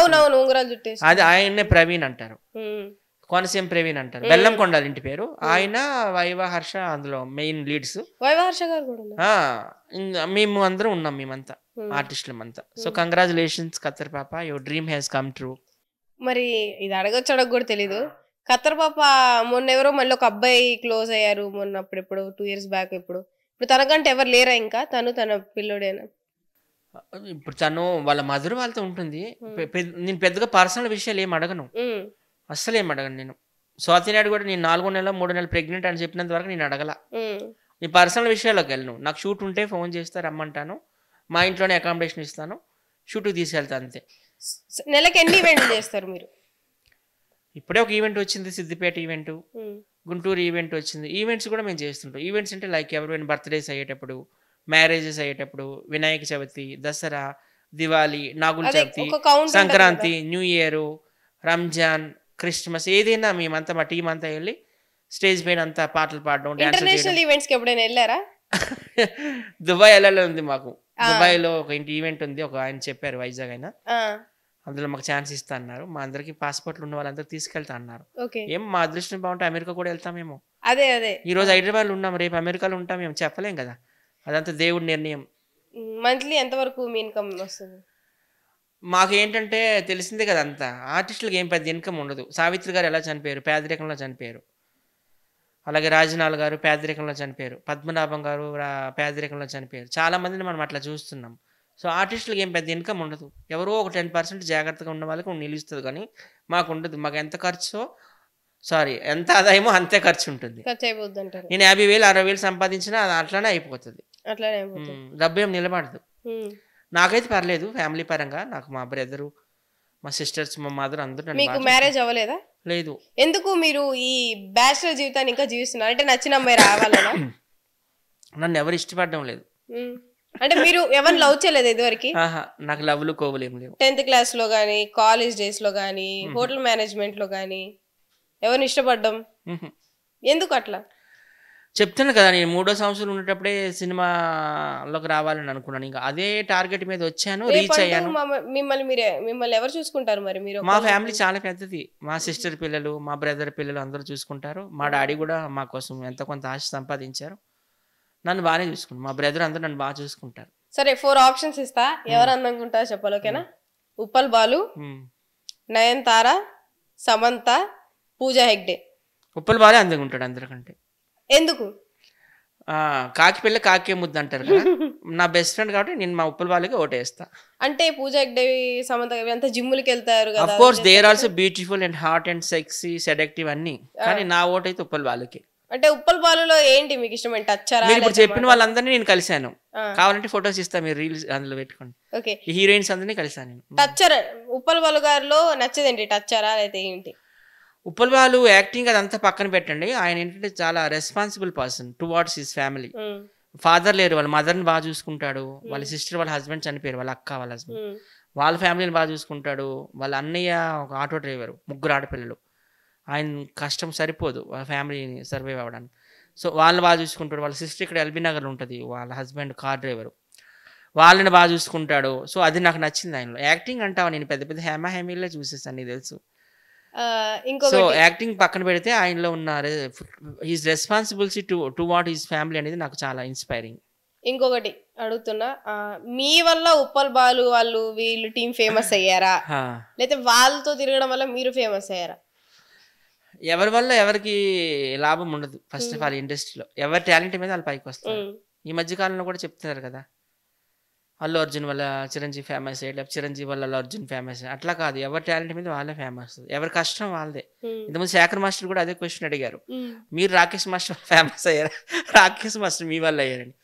అది ఆయన్నే ప్రవీణ్ అంటారు. కోనసీమ ప్రవీణ్ అంటారు. బెల్లం కొండాలి ఇంటి పేరు. ఆయన వైవా హర్ష అందులో మెయిన్ లీడ్స్. మేము అందరం ఉన్నాం, మేమంతా ఆర్టిస్టులమంతా. సో కంగ్రాచులేషన్స్ కత్తర్ పాప, your dream has come true. మరి ఇది అడగొచ్చడకు కూడా తెలీదు. కత్తర్ పాప మొన్న ఎవరో మళ్ళీ ఒక అబ్బాయి క్లోజ్ అయ్యారు మొన్న, అప్పుడెప్పుడు 2 years బ్యాక్. ఇప్పుడు తనకంటే ఎవరు లేరా? ఇంకా తన పిల్లోడేనా? ఇప్పుడు తను వాళ్ళ మదర్ వాళ్ళతో ఉంటుంది. నేను పెద్దగా పర్సనల్ విషయాలు ఏం అడగను, అస్సలు ఏం అడగను నేను. స్వాతి నాయుడు కూడా నేను 4 నెలలు 3 నెలలు ప్రెగ్నెంట్ అని చెప్పినంత వరకు నేను అడగల. నీ పర్సనల్ విషయాల్లోకి వెళ్ళను. నాకు షూట్ ఉంటే ఫోన్ చేస్తే రమ్మంటాను, మా ఇంట్లోనే అకామిడేషన్ ఇస్తాను, షూట్కి తీసుకెళ్తా అంతే. నెలకి ఎన్ని ఈవెంట్లు చేస్తారు మీరు? ఇప్పుడే ఒక ఈవెంట్ వచ్చింది, సిద్దిపేట ఈవెంట్, గుంటూరు ఈవెంట్ వచ్చింది. ఈవెంట్స్ కూడా మేము చేస్తుంటాం. ఈవెంట్స్ అంటే లైక్ ఎవరైనా బర్త్డేస్ అయ్యేటప్పుడు, మ్యారేజెస్ అయ్యేటప్పుడు, Vinayaka Chavithi, Dasara, Diwali, Nagula Chavithi, Sankranti, new year, Ramzan, Christmas, ఏదైనా మేమంతా మా టీం అంతా వెళ్ళి స్టేజ్ పైన అంతా పాటలు పాడడం, ఇంటర్నేషనల్ ఈవెంట్స్ కి ఎప్పుడైనా వెళ్ళారా? దుబాయ్ వెళ్ళాలి ఉంది మాకు. దుబాయ్ లో ఒక ఈవెంట్ ఉంది, ఒక ఆయన చెప్పారు వైజాగ్ అయినా, అందులో మాకు ఛాన్స్ ఇస్తా అన్నారు. మా అందరికి పాస్పోర్ట్లు ఉన్న వాళ్ళందరూ తీసుకెళ్తా అన్నారు. ఏం మా అదృష్టం బాగుంటే అమెరికా కూడా వెళ్తామేమో. అదే ఈ రోజు హైదరాబాద్ లో ఉన్నాం, రేపు అమెరికాలో ఉంటాం, మేము చెప్పలేం కదా, అదంతా దేవుడి నిర్ణయం. మంత్లీ ఎంత వరకు మీ ఇన్కమ్ వస్తుంది? మాకు ఏంటంటే తెలిసిందే కదా, అంతా ఆర్టిస్టులకు ఏం పెద్ద ఇన్కమ్ ఉండదు. సావిత్రి గారు ఎలా చనిపోయారు? పేదరికంలో చనిపోయారు. అలాగే రాజనాల్ గారు పేదరికంలో చనిపోయారు. పద్మనాభం గారు పేదరికంలో చనిపోయారు. చాలా మందిని మనం అట్లా చూస్తున్నాం. సో ఆర్టిస్టులకు ఏం పెద్ద ఇన్కమ్ ఉండదు. ఎవరో ఒక 10% జాగ్రత్తగా ఉన్న వాళ్ళకి నిలుస్తుంది, కానీ మాకు ఉండదు. మాకు ఎంత ఖర్చు, ఎంత ఆదాయమో అంతే ఖర్చు ఉంటుంది. నేను 50,000 60,000 సంపాదించినా అది అట్లానే అయిపోతుంది, డబ్బు ఏం నిలబడదు. నాకైతే పర్లేదు ఫ్యామిలీ పరంగా. నాకు మా బ్రదరు, మా సిస్టర్స్, మా మదర్ అందరూ. మీకు మ్యారేజ్ అవ్వలేదా? లేదు. ఎందుకు మీరు ఈ బ్యాచిలర్ జీవితాన్ని ఇంకా జీవిస్తున్నారు? అంటే నచ్చిన అమ్మాయి రావాలనా? నన్ను ఎవరు ఇష్టపడడం లేదు. అంటే మీరు ఎవరు లవ్ చేయలేదు ఇదివరకు? నాకు లవ్లు కోవులు ఏం లేవు. 10th క్లాస్ లో గానీ, కాలేజ్ డేస్ లో గానీ, హోటల్ మేనేజ్మెంట్ లో గానీ ఎవరిని ఇష్టపడ్డం? ఎందుకు అట్లా? చెప్తాను కదా, నేను 3వ సంవత్సరం ఉండేటప్పుడే సినిమాలోకి రావాలని అనుకున్నాను. ఇంకా అదే టార్గెట్ మీద వచ్చాను, రీచ్ అయ్యాను. మిమ్మల్ని ఎవరు చూసుకుంటారు మరి? మీరు మా ఫ్యామిలీ చాలా పెద్దది. మా సిస్టర్ పిల్లలు, మా బ్రదర్ పిల్లలు అందరూ చూసుకుంటారు. మా డాడీ కూడా మా కోసం ఎంత కొంత ఆశ సంపాదించారు. నన్ను బాగానే చూసుకుంటారు. మా బ్రదర్ అందరూ నన్ను బాగా చూసుకుంటారు. సరే, 4 ఆప్షన్స్ ఇస్తా, ఎవరు అందంగా ఉంటారో చెప్పాలి, ఓకేనా? ఉప్పల్ బాలు, నయనతార, సమంత, పూజా హెగ్డే. ఉప్పల్ బాలే అందంగా ఉంటాడు అందరికంటే. ఎందుకు? కాకి పిల్ల కాకే ముద్దు అంటారు కదా, నా బెస్ట్ ఫ్రెండ్ కాబట్టి నేను మా ఉప్పల్ బాలకి ఓటేస్తా. అంటే పూజా హెగ్డే, సమంత అంతా జిమ్ములకి వెళ్తారు కదా. Of course they are also beautiful and hot and sexy, seductive అన్ని, కానీ నా ఓట్ అయితే ఉప్పల్ బాలకి. అంటే ఉప్పల్ బాలులో ఏంటి మీకు ఇష్టం? టచ్చరా? మీరు ఇప్పుడు చెప్పిన వాళ్ళందరినీ నేను కలిశాను, కావాలంటే ఫొటోస్ ఇస్తా, మీరు రీల్స్ అందులో పెట్టుకోండి. ఓకే, హీరోయిన్స్ అందరినీ కలిసాను నేను. టచ్చర్ ఉప్పల్ బాలు గారిలో నచ్చదేంటి? టచ్చరా అయితే ఏంటి? ఉప్పల్ బాలు యాక్టింగ్ అదంతా పక్కన పెట్టండి, ఆయన ఏంటంటే చాలా responsible person towards his family. Father లేరు, వాళ్ళ మదర్ని బాగా చూసుకుంటాడు. వాళ్ళ సిస్టర్, వాళ్ళ హస్బెండ్ చనిపోయారు, వాళ్ళ అక్క, వాళ్ళ హస్బెండ్, వాళ్ళ ఫ్యామిలీని బాగా చూసుకుంటాడు. వాళ్ళ అన్నయ్య ఒక ఆటో డ్రైవర్, 3 ఆడపిల్లలు. ఆయన కష్టం సరిపోదు వాళ్ళ ఫ్యామిలీని సర్వైవ్ అవ్వడానికి. సో వాళ్ళని బాగా చూసుకుంటాడు. వాళ్ళ సిస్టర్ ఇక్కడ ఎల్బీ నగర్ ఉంటుంది, వాళ్ళ హస్బెండ్ కార్ డ్రైవరు, వాళ్ళని బాగా చూసుకుంటాడు. సో అది నాకు నచ్చింది ఆయనలో. యాక్టింగ్ అంటావా, నేను పెద్ద పెద్ద హేమీలే చూసేసాను, నీకు తెలుసు. సో ఇంకొకటి యాక్టింగ్ పక్కన పెడితే ఆయనలో ఉన్న his responsibility to what his family అనేది నాకు చాలా ఇన్స్పైరింగ్. ఇంకొకటి అడుగుతున్నా, మీ వల్ల ఉప్పల్ బాలు వాళ్ళు వీళ్ళు టీం ఫేమస్ అయ్యారా, లేకపోతే వాళ్ళతో తిరగడం వల్ల మీరు ఫేమస్ అయ్యారా? ఎవరి వల్ల ఎవరికి లాభం ఉండదు. ఫస్ట్ ఆఫ్ ఆల్ ఇండస్ట్రీలో ఎవరి టాలెంట్ మీద వాళ్ళు పైకి వస్తారు. ఈ మధ్య కాలంలో కూడా చెప్తున్నారు కదా, అల్లు అర్జున్ వల్ల చిరంజీవి ఫేమస్ అయ్యాడు, లేకపోతే చిరంజీవి వల్ల అల్లు అర్జున్ ఫేమస్ అయ్యాడు. అట్లా కాదు, ఎవరి టాలెంట్ మీద వాళ్ళే ఫేమస్, ఎవరి కష్టం వాళ్ళదే. ఇంతకుముందు శేఖర్ మాస్టర్ కూడా అదే క్వశ్చన్ అడిగారు, మీరు రాకేష్ మాస్టర్ ఫేమస్ అయ్యారా, రాకేష్ మాస్టర్ మీ వల్ల అయ్యారని.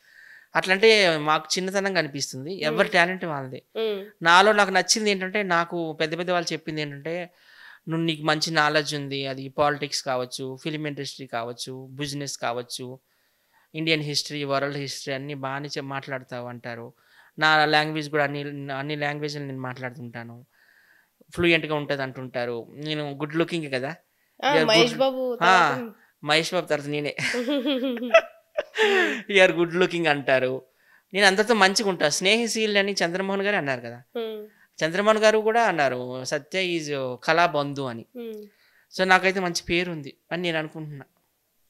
అట్లంటే మాకు చిన్నతనంగా అనిపిస్తుంది. ఎవరి టాలెంట్ వాళ్ళదే. నాకు నచ్చింది ఏంటంటే, నాకు పెద్ద పెద్ద వాళ్ళు చెప్పింది ఏంటంటే, నీకు మంచి నాలెడ్జ్ ఉంది, అది పాలిటిక్స్ కావచ్చు, ఫిలిం ఇండస్ట్రీ కావచ్చు, బిజినెస్ కావచ్చు, ఇండియన్ హిస్టరీ, వరల్డ్ హిస్టరీ అన్నీ బాగానే మాట్లాడతావు అంటారు. నా లాంగ్వేజ్ కూడా అన్ని లాంగ్వేజ్లు నేను మాట్లాడుతుంటాను, ఫ్లూయెంట్గా ఉంటుంది అంటుంటారు. నేను గుడ్ లుకింగ్ కదా, మహేష్ బాబు తర్వాత నేనే యూఆర్ గుడ్ లుకింగ్ అంటారు. నేను అందరితో మంచిగా ఉంటాను, స్నేహిశీల్ అని చంద్రమోహన్ గారు అన్నారు కదా. చంద్రమోహన్ గారు కూడా అన్నారు సత్య ఈజ్ కళా బంధు అని. సో నాకైతే మంచి పేరు ఉంది అని నేను అనుకుంటున్నా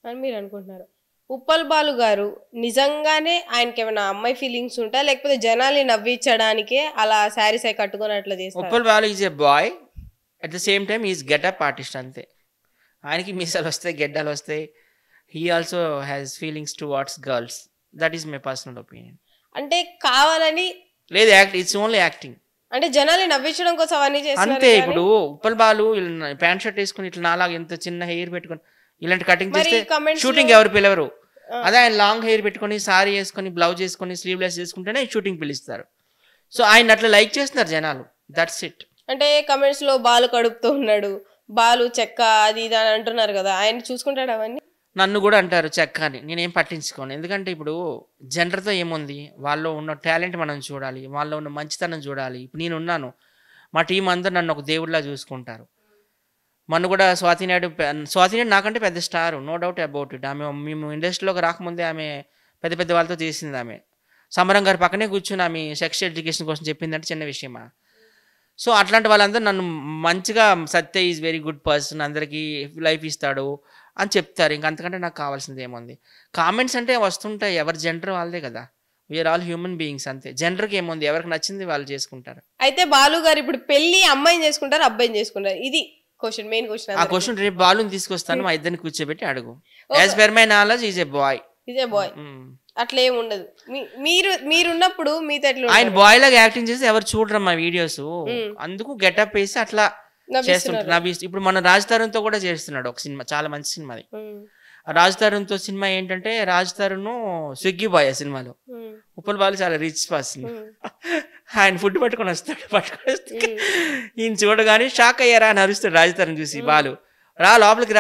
అని మీరు అనుకుంటున్నారు. ఉప్పల్ బాలు గారు నిజంగానే ఆయనకి ఏమైనా అమ్మాయి ఫీలింగ్స్ ఉంటా, లేకపోతే జనాల్ని నవ్వించడానికే అలా శారీస్ అయి కట్టుకొని అట్లా చేస్తారు? Uppal Balu is a boy, at the same time is getup artist అంతే. ఆయనకి మీసాలు వస్తాయి, గెడ్డలు వస్తాయి. He also has feelings towards girls. That is my personal opinion. అంటే కావాలని లేదు, ఇట్స్ ఓన్లీ యాక్టింగ్. అంటే జనాల్ని నవ్వించడం కోసం అవన్నీ చేస్తున్నారు అంతే. ఇప్పుడు ఉప్పల్ బాలు ప్యాంట్ షర్ట్ వేసుకుని ఇట్లా నాలాగా ఎంత చిన్న హెయిర్ పెట్టుకుని ఇలాంటి కటింగ్ చేస్తే షూటింగ్ ఎవరు పిలవరు. అదే ఆయన లాంగ్ హెయిర్ పెట్టుకుని, సారీ వేసుకొని, బ్లౌజ్ వేసుకొని, స్లీవ్లెస్ చేసుకుంటేనే షూటింగ్ పిలుస్తారు. సో ఆయన అట్లా లైక్ చేస్తున్నారు జనాలు, దట్స్ ఇట్. అంటే కమెంట్స్ లో బాలు కడుపుతూ ఉన్నాడు, బాలు చెక్క అది ఇది అని అంటున్నారు కదా, ఆయన చూసుకుంటాడు అవన్నీ? నన్ను కూడా అంటారు చెక్క అని, నేనేం పట్టించుకోను. ఎందుకంటే ఇప్పుడు జెండర్తో ఏముంది, వాళ్ళలో ఉన్న టాలెంట్ మనం చూడాలి, వాళ్ళలో ఉన్న మంచితనం చూడాలి. ఇప్పుడు నేను ఉన్నాను, మా టీం అందరూ నన్ను ఒక దేవుడిలా చూసుకుంటారు. మొన్న కూడా స్వాతి నాయుడు నాకంటే పెద్ద star, no doubt about it. మేము ఇండస్ట్రీలోకి రాకముందే ఆమె పెద్ద పెద్ద వాళ్ళతో చేసింది. ఆమె సమరం గారి పక్కనే కూర్చుని ఆమె సెక్స్ ఎడ్యుకేషన్ కోసం చెప్పిందంటే చిన్న విషయమా? సో అట్లాంటి వాళ్ళందరూ నన్ను మంచిగా సత్య ఈజ్ వెరీ గుడ్ పర్సన్, అందరికీ లైఫ్ ఇస్తాడు అని చెప్తారు. ఇంక అంతకంటే నాకు కావాల్సింది ఏముంది? కామెంట్స్ అంటే వస్తుంటాయి, ఎవరి జెండర్ వాళ్ళదే కదా, వీఆర్ ఆల్ హ్యూమన్ బీయింగ్స్ అంతే. జెండర్కి ఏముంది, ఎవరికి నచ్చింది వాళ్ళు చేసుకుంటారు. అయితే బాలు గారు ఇప్పుడు పెళ్లి అమ్మాయిని చేసుకుంటారు, అబ్బాయిని చేసుకుంటారు, ఇది క్వశ్చన్, మెయిన్ క్వశ్చన్. ఆ క్వశ్చన్ రేపు బాలుని తీసుకొస్తాను, మా ఇద్దరిని కూర్చోబెట్టి అడుగు. As per my knowledge is a boy. అట్లా ఏమి ఉండదు. మీరున్నప్పుడు మీతో ఆయన బాయ్ లాగా యాక్టింగ్ చేసి ఎవరు చూడరు మా వీడియోస్, అందుకు గెటప్ వేసి అట్లా చేస్తుంటారు. ఇప్పుడు మన రాజ్ తరుణ్ తో కూడా చేస్తున్నాడు ఒక సినిమా, చాలా మంచి సినిమా అది. రాజ్ తరుణ్ తో సినిమా ఏంటంటే, రాజ్ తరుణ్ స్విగ్గీ బాయ్ ఆ సినిమాలో. ఉప్పల్ బాలు చాలా రిచ్ పర్సన్, ఆయన ఫుడ్ పట్టుకొని వస్తే ఈయన చూడగానే షాక్ అయ్యారా అని అరుస్తాడు రాజ్ తరుణ్ చూసి. బాలు లోపలికి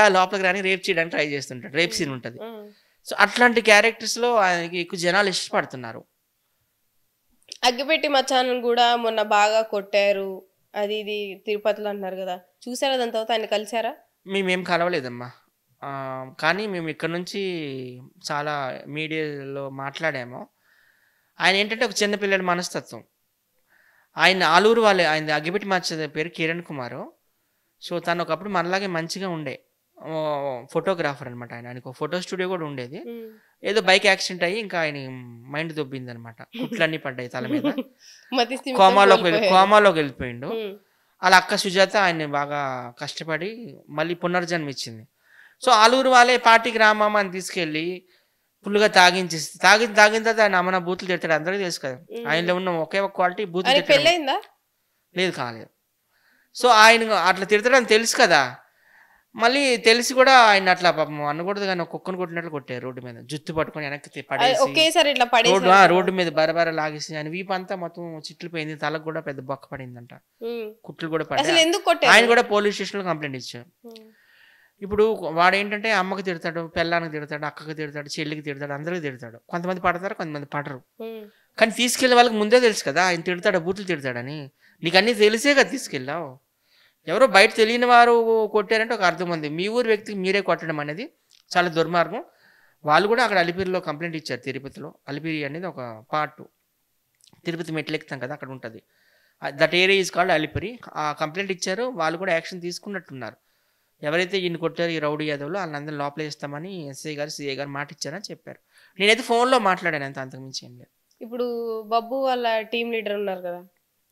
రాని రేప్ చేయడానికి ట్రై చేస్తుంటాడు, రేప్ సీన్ ఉంటుంది. సో అట్లాంటి క్యారెక్టర్స్ లో ఆయనకి ఎక్కువ జనాలు ఇష్టపడుతున్నారు. అగ్గిపెట్టి మచాను కూడా మొన్న బాగా కొట్టారు, అది ఇది తిరుపతిలో అంటున్నారు కదా, చూసారా? దాని తర్వాత ఆయన కలిసారా? మేమేం కలవలేదమ్మా, కానీ మేము ఇక్కడ నుంచి చాలా మీడియాలో మాట్లాడాము. ఆయన ఏంటంటే ఒక చిన్నపిల్లడి మనస్తత్వం. ఆయన ఆలూరు వాళ్ళే, ఆయన అగ్గిపెట్టి మార్చే పేరు కిరణ్ కుమార్. సో తను ఒకప్పుడు మనలాగే మంచిగా ఉండే ఫోటోగ్రాఫర్ అనమాట. ఆయనకు ఫోటో స్టూడియో కూడా ఉండేది. ఏదో బైక్ యాక్సిడెంట్ అయ్యి ఇంకా ఆయన మైండ్ దొబ్బింది అనమాట, కుట్లన్నీ పడ్డాయి తల మీద, కోమాలోకి వెళ్ళిపోయిండు. అలా అక్క సుజాత ఆయన్ని బాగా కష్టపడి మళ్ళీ పునర్జన్మ ఇచ్చింది. సో ఆలూరు వాళ్ళే పార్టీకి రామామ అని తీసుకెళ్ళి ఫుల్గా తాగిన తర్వాత ఆయన అమ్మన బూతులు తిడతాడు, అందరికీ తెలుసు కదా. ఆయనలో ఉన్న ఒకే ఒక క్వాలిటీ బూతులు తిట్టడం. లేదు, కాలేదు. సో ఆయన అట్లా తిడతాడని తెలుసు కదా, మళ్ళీ తెలిసి కూడా ఆయన అట్లా పాపం అనకూడదు కానీ కుక్కను కొట్టినట్లు కొట్టారు రోడ్డు మీద, జుత్తు పట్టుకొని వెనక్కి పడేసి రోడ్డు మీద బరబర లాగేసి ఆయన వీపు అంతా మొత్తం చిట్లిపోయింది, తలకు కూడా పెద్ద బొక్క పడిందంట, కుట్లు కూడా పడ్డాయి. ఆయన కూడా పోలీస్ స్టేషన్ లో కంప్లైంట్ ఇచ్చారు. ఇప్పుడు వాడు ఏంటంటే అమ్మకి తిడతాడు, పెళ్ళానికి తిడతాడు, అక్కకి తిడతాడు, చెల్లికి తిడతాడు, అందరికి తిడతాడు. కొంతమంది పడతారు, కొంతమంది పడరు. కానీ తీసుకెళ్లే వాళ్ళకి ముందే తెలుసు కదా ఆయన తిడతాడు, బూతులు తిడతాడని. నీకు అన్నీ తెలిసే కదా తీసుకెళ్ళావు. ఎవరో బయట తెలియని వారు కొట్టారంటే ఒక అర్థం ఉంది, మీ ఊరు వ్యక్తికి మీరే కొట్టడం అనేది చాలా దుర్మార్గం. వాళ్ళు కూడా అక్కడ అలిపిరిలో కంప్లైంట్ ఇచ్చారు. తిరుపతిలో అలిపిరి అనేది ఒక పార్ట్, తిరుపతి మెట్లు ఎక్కుతాం కదా అక్కడ ఉంటుంది, that area is called Alipiri. ఆ కంప్లైంట్ ఇచ్చారు, వాళ్ళు కూడా యాక్షన్ తీసుకున్నట్టున్నారు. ఎవరైతే ఈయన కొట్టారు ఈ రౌడీ యాదవ్లో వాళ్ళందరూ లోపల వేస్తామని ఎస్ఐ గారు సిఐ గారు మాట ఇచ్చారని చెప్పారు. నేనైతే ఫోన్లో మాట్లాడాను, అంతకుమించి ఏం లేదు. ఇప్పుడు బబ్బు వాళ్ళ టీం లీడర్ ఉన్నారు కదా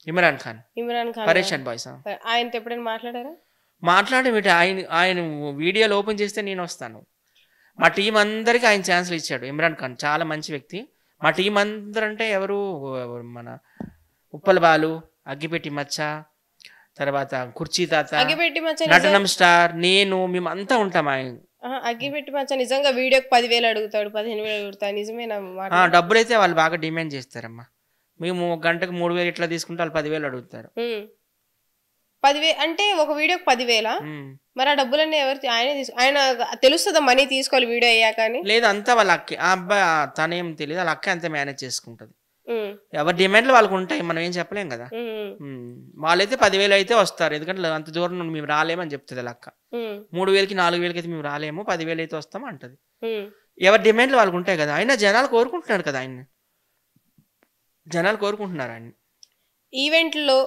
ఇమ్రాన్ ఖాన్ పరేషాన్ బాయ్స్ ఆయనతో ఎప్పుడైనా మాట్లాడారా? మాట్లాడి ఆయన వీడియోలు ఓపెన్ చేస్తే నేను వస్తాను. మా టీం అందరికీ ఆయన ఛాన్సులు ఇచ్చాడు. ఇమ్రాన్ ఖాన్ చాలా మంచి వ్యక్తి. మా టీం అందరంటే ఎవరు, మన ఉప్పల బాలు, అగ్గిపెట్టి మచ్చ, తర్వాత కుర్చీ తాత, నటనం స్టార్, నేను, మేమంతా ఉంటాం. ఆయన అగ్గిపెట్టి మచ్చ నిజంగా వీడియోకి 10,000 అడుగుతాడు, 15,000 అడుగుతాడు, నిజమేనా? డబ్బులైతే వాళ్ళు బాగా డిమాండ్ చేస్తారమ్మా. మేము గంటకు 3,000 ఇట్లా తీసుకుంటే వాళ్ళు 10,000 అడుగుతారు. 10,000 అంటే ఒక వీడియోకి 10,000? మరి ఆ డబ్బులన్నీ ఎవరు? ఆయన తెలుస్తుందా మనీ తీసుకోవాలి వీడియో అయ్యాక? లేదు, అంతా వాళ్ళ అక్క. ఆ అబ్బాయి తనేం తెలియదు, వాళ్ళ అక్క అంతా మేనేజ్ చేసుకుంటది. ఎవరి డిమాండ్లు వాళ్ళకు ఉంటాయి, మనం ఏం చెప్పలేం కదా. వాళ్ళైతే 10,000 అయితే వస్తారు, ఎందుకంటే అంత దూరం నుండి మేము రాలేమని చెప్తుంది వాళ్ళ అక్క. 3,000కి 4,000కి అయితే మేము రాలేము, 10,000 అయితే వస్తాం అంటది. ఎవరి డిమాండ్లు వాళ్ళకు ఉంటాయి కదా. అయినా జనాలు కోరుకుంటున్నారు కదా ఆయన్ని, జనాలు కోరుకుంటున్నారు ఆయన్ని. ఈవెంట్లో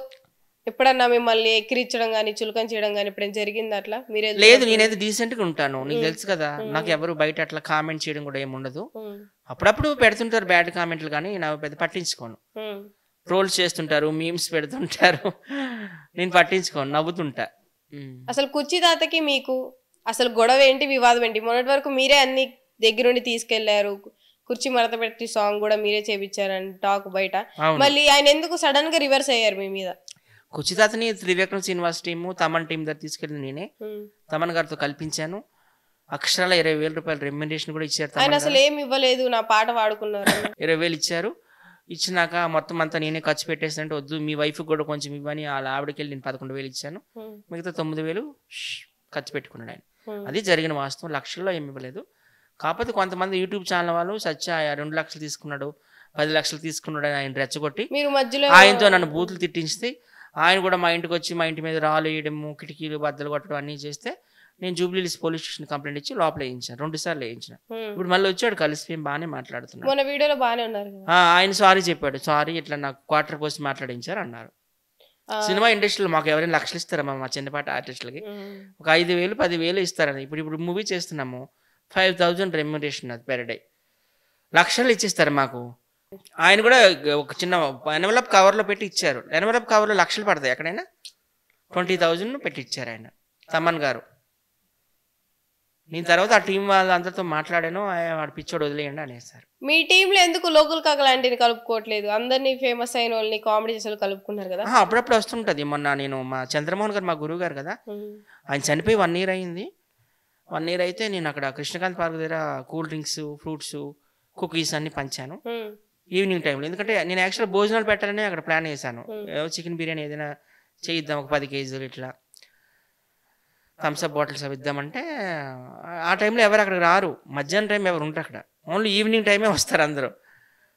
ఎప్పుడన్నా మిమ్మల్ని ఎక్కిరించడం కానీ చులకన చేయడం కానీ ఎప్పుడైనా జరిగింది అట్లా? మీరే లేదు, నేనైతే డీసెంట్ గా ఉంటాను, నీకు తెలుసు కదా. నాకు ఎవరు బయట అట్లా కామెంట్ చేయడం కూడా ఏమి ఉండదు. అప్పుడప్పుడు పెడుతుంటారు బ్యాడ్ కామెంట్లు, కానీ నాకు పెద్ద పట్టించుకోను. ట్రోల్స్ చేస్తుంటారు, మీమ్స్ పెడుతుంటారు, నేను పట్టించుకోను, నవ్వుతుంటా. అసలు కుర్చీ తాతకి మీకు అసలు గొడవ ఏంటి, వివాదం ఏంటి? మొన్నటి వరకు మీరే అన్ని దగ్గరుండి తీసుకెళ్లారు, కుర్చీ మడత పెట్టి సాంగ్ కూడా మీరే చేపించారని టాక్ బయట. మళ్ళీ ఆయన ఎందుకు సడన్ గా రివర్స్ అయ్యారు మీ మీద? కుర్చీ తాతని త్రివిక్రమ్ శ్రీనివాస్ టీము, తమన్ టీం దగ్గర తీసుకెళ్ళి నేనే తమన్ గారితో కల్పించాను. అక్షరాల 20,000 రూపాయలు రెమ్యునరేషన్ కూడా ఇచ్చారు. ఆయన అసలు ఏమి ఇవ్వలేదు, నా పాట వాడుకున్నారు. 20,000 ఇచ్చారు. ఇచ్చినాక మొత్తం అంతా నేనే ఖర్చు పెట్టేసానంటే, వద్దు మీ వైఫ్ కూడా కొంచెం ఇవ్వని వాళ్ళ ఆవిడకి వెళ్ళి నేను 11,000 ఇచ్చాను. మిగతా 9,000 ఖర్చు పెట్టుకున్నాడు ఆయన. అది జరిగిన వాస్తవం. లక్షల్లో ఏమి ఇవ్వలేదు. కాకపోతే కొంతమంది యూట్యూబ్ ఛానల్ వాళ్ళు సత్య 2 లక్షలు తీసుకున్నాడు, 10 లక్షలు తీసుకున్నాడు అని ఆయన రెచ్చగొట్టి ఆయనతో నన్ను బూతులు తిట్టించితే, ఆయన కూడా మా ఇంటికి వచ్చి మా ఇంటి మీద రాళ్ళు వేయడము, కిటికీలు బద్దలు కొట్టడం అన్నీ చేస్తే నేను జూబ్లీహిల్స్ పోలీస్ స్టేషన్ కంప్లైంట్ ఇచ్చి లోపల వేయించాను, 2 సార్లు వేయించిన. ఇప్పుడు మళ్ళీ వచ్చాడు, కలిసి బాగానే మాట్లాడుతున్నాడు. ఆయన సారీ చెప్పాడు, సారీ ఇట్లా నాకు క్వార్టర్ పోస్ట్ మాట్లాడించారు అన్నారు. సినిమా ఇండస్ట్రీలో మాకు ఎవరైనా లక్షలు ఇస్తారమ్మా, మా చిన్నపాటి ఆర్టిస్టులకి ఒక 5,000 10,000 ఇస్తారని. ఇప్పుడు మూవీ చేస్తున్నాము, 5,000 రెమ్యునరేషన్ అది పెర్ డే. లక్షలు ఇచ్చేస్తారు మాకు. ఆయన కూడా ఒక చిన్న ఎన్వలప్ కవర్లో పెట్టి ఇచ్చారు. ఎన్వలప్ కవర్లో లక్షలు పడతాయి ఎక్కడైనా? 20,000 పెట్టి ఇచ్చారు ఆయన, తమన్ గారు. నేను తర్వాత ఆ టీం వాళ్ళందరితో మాట్లాడాను, వాడు పిచ్చోడు వదిలేయండి అనేసారు. మీ టీంలో ఎందుకు లోకల్ కాకలాంటిని కలుపుకోవట్లేదు? అందరినీ ఫేమస్ అయిన వాళ్ళని, కామెడీ చేసే కలుపుకున్నారు కదా. అప్పుడప్పుడు వస్తుంటది. మొన్న నేను మా చంద్రమోహన్ గారు, మా గురువు గారు కదా, ఆయన చనిపోయి 1 year అయింది. 1 year అయితే నేను అక్కడ కృష్ణకాంత్ పార్క్ దగ్గర కూల్ డ్రింక్స్, ఫ్రూట్స్, కుకీస్ అన్ని పంచాను ఈవినింగ్ టైంలో. ఎందుకంటే నేను యాక్చువల్ భోజనాలు పెట్టాలని అక్కడ ప్లాన్ చేశాను. చికెన్ బిర్యానీ ఏదైనా చేయిద్దాం, ఒక 10 kgs ఇట్లా థమ్స్అప్ బాటిల్స్ అవి ఇద్దామంటే ఆ టైంలో ఎవరు అక్కడికి రారు. మధ్యాహ్నం టైం ఎవరు ఉంటారు అక్కడ, ఓన్లీ ఈవినింగ్ టైమే వస్తారు అందరూ.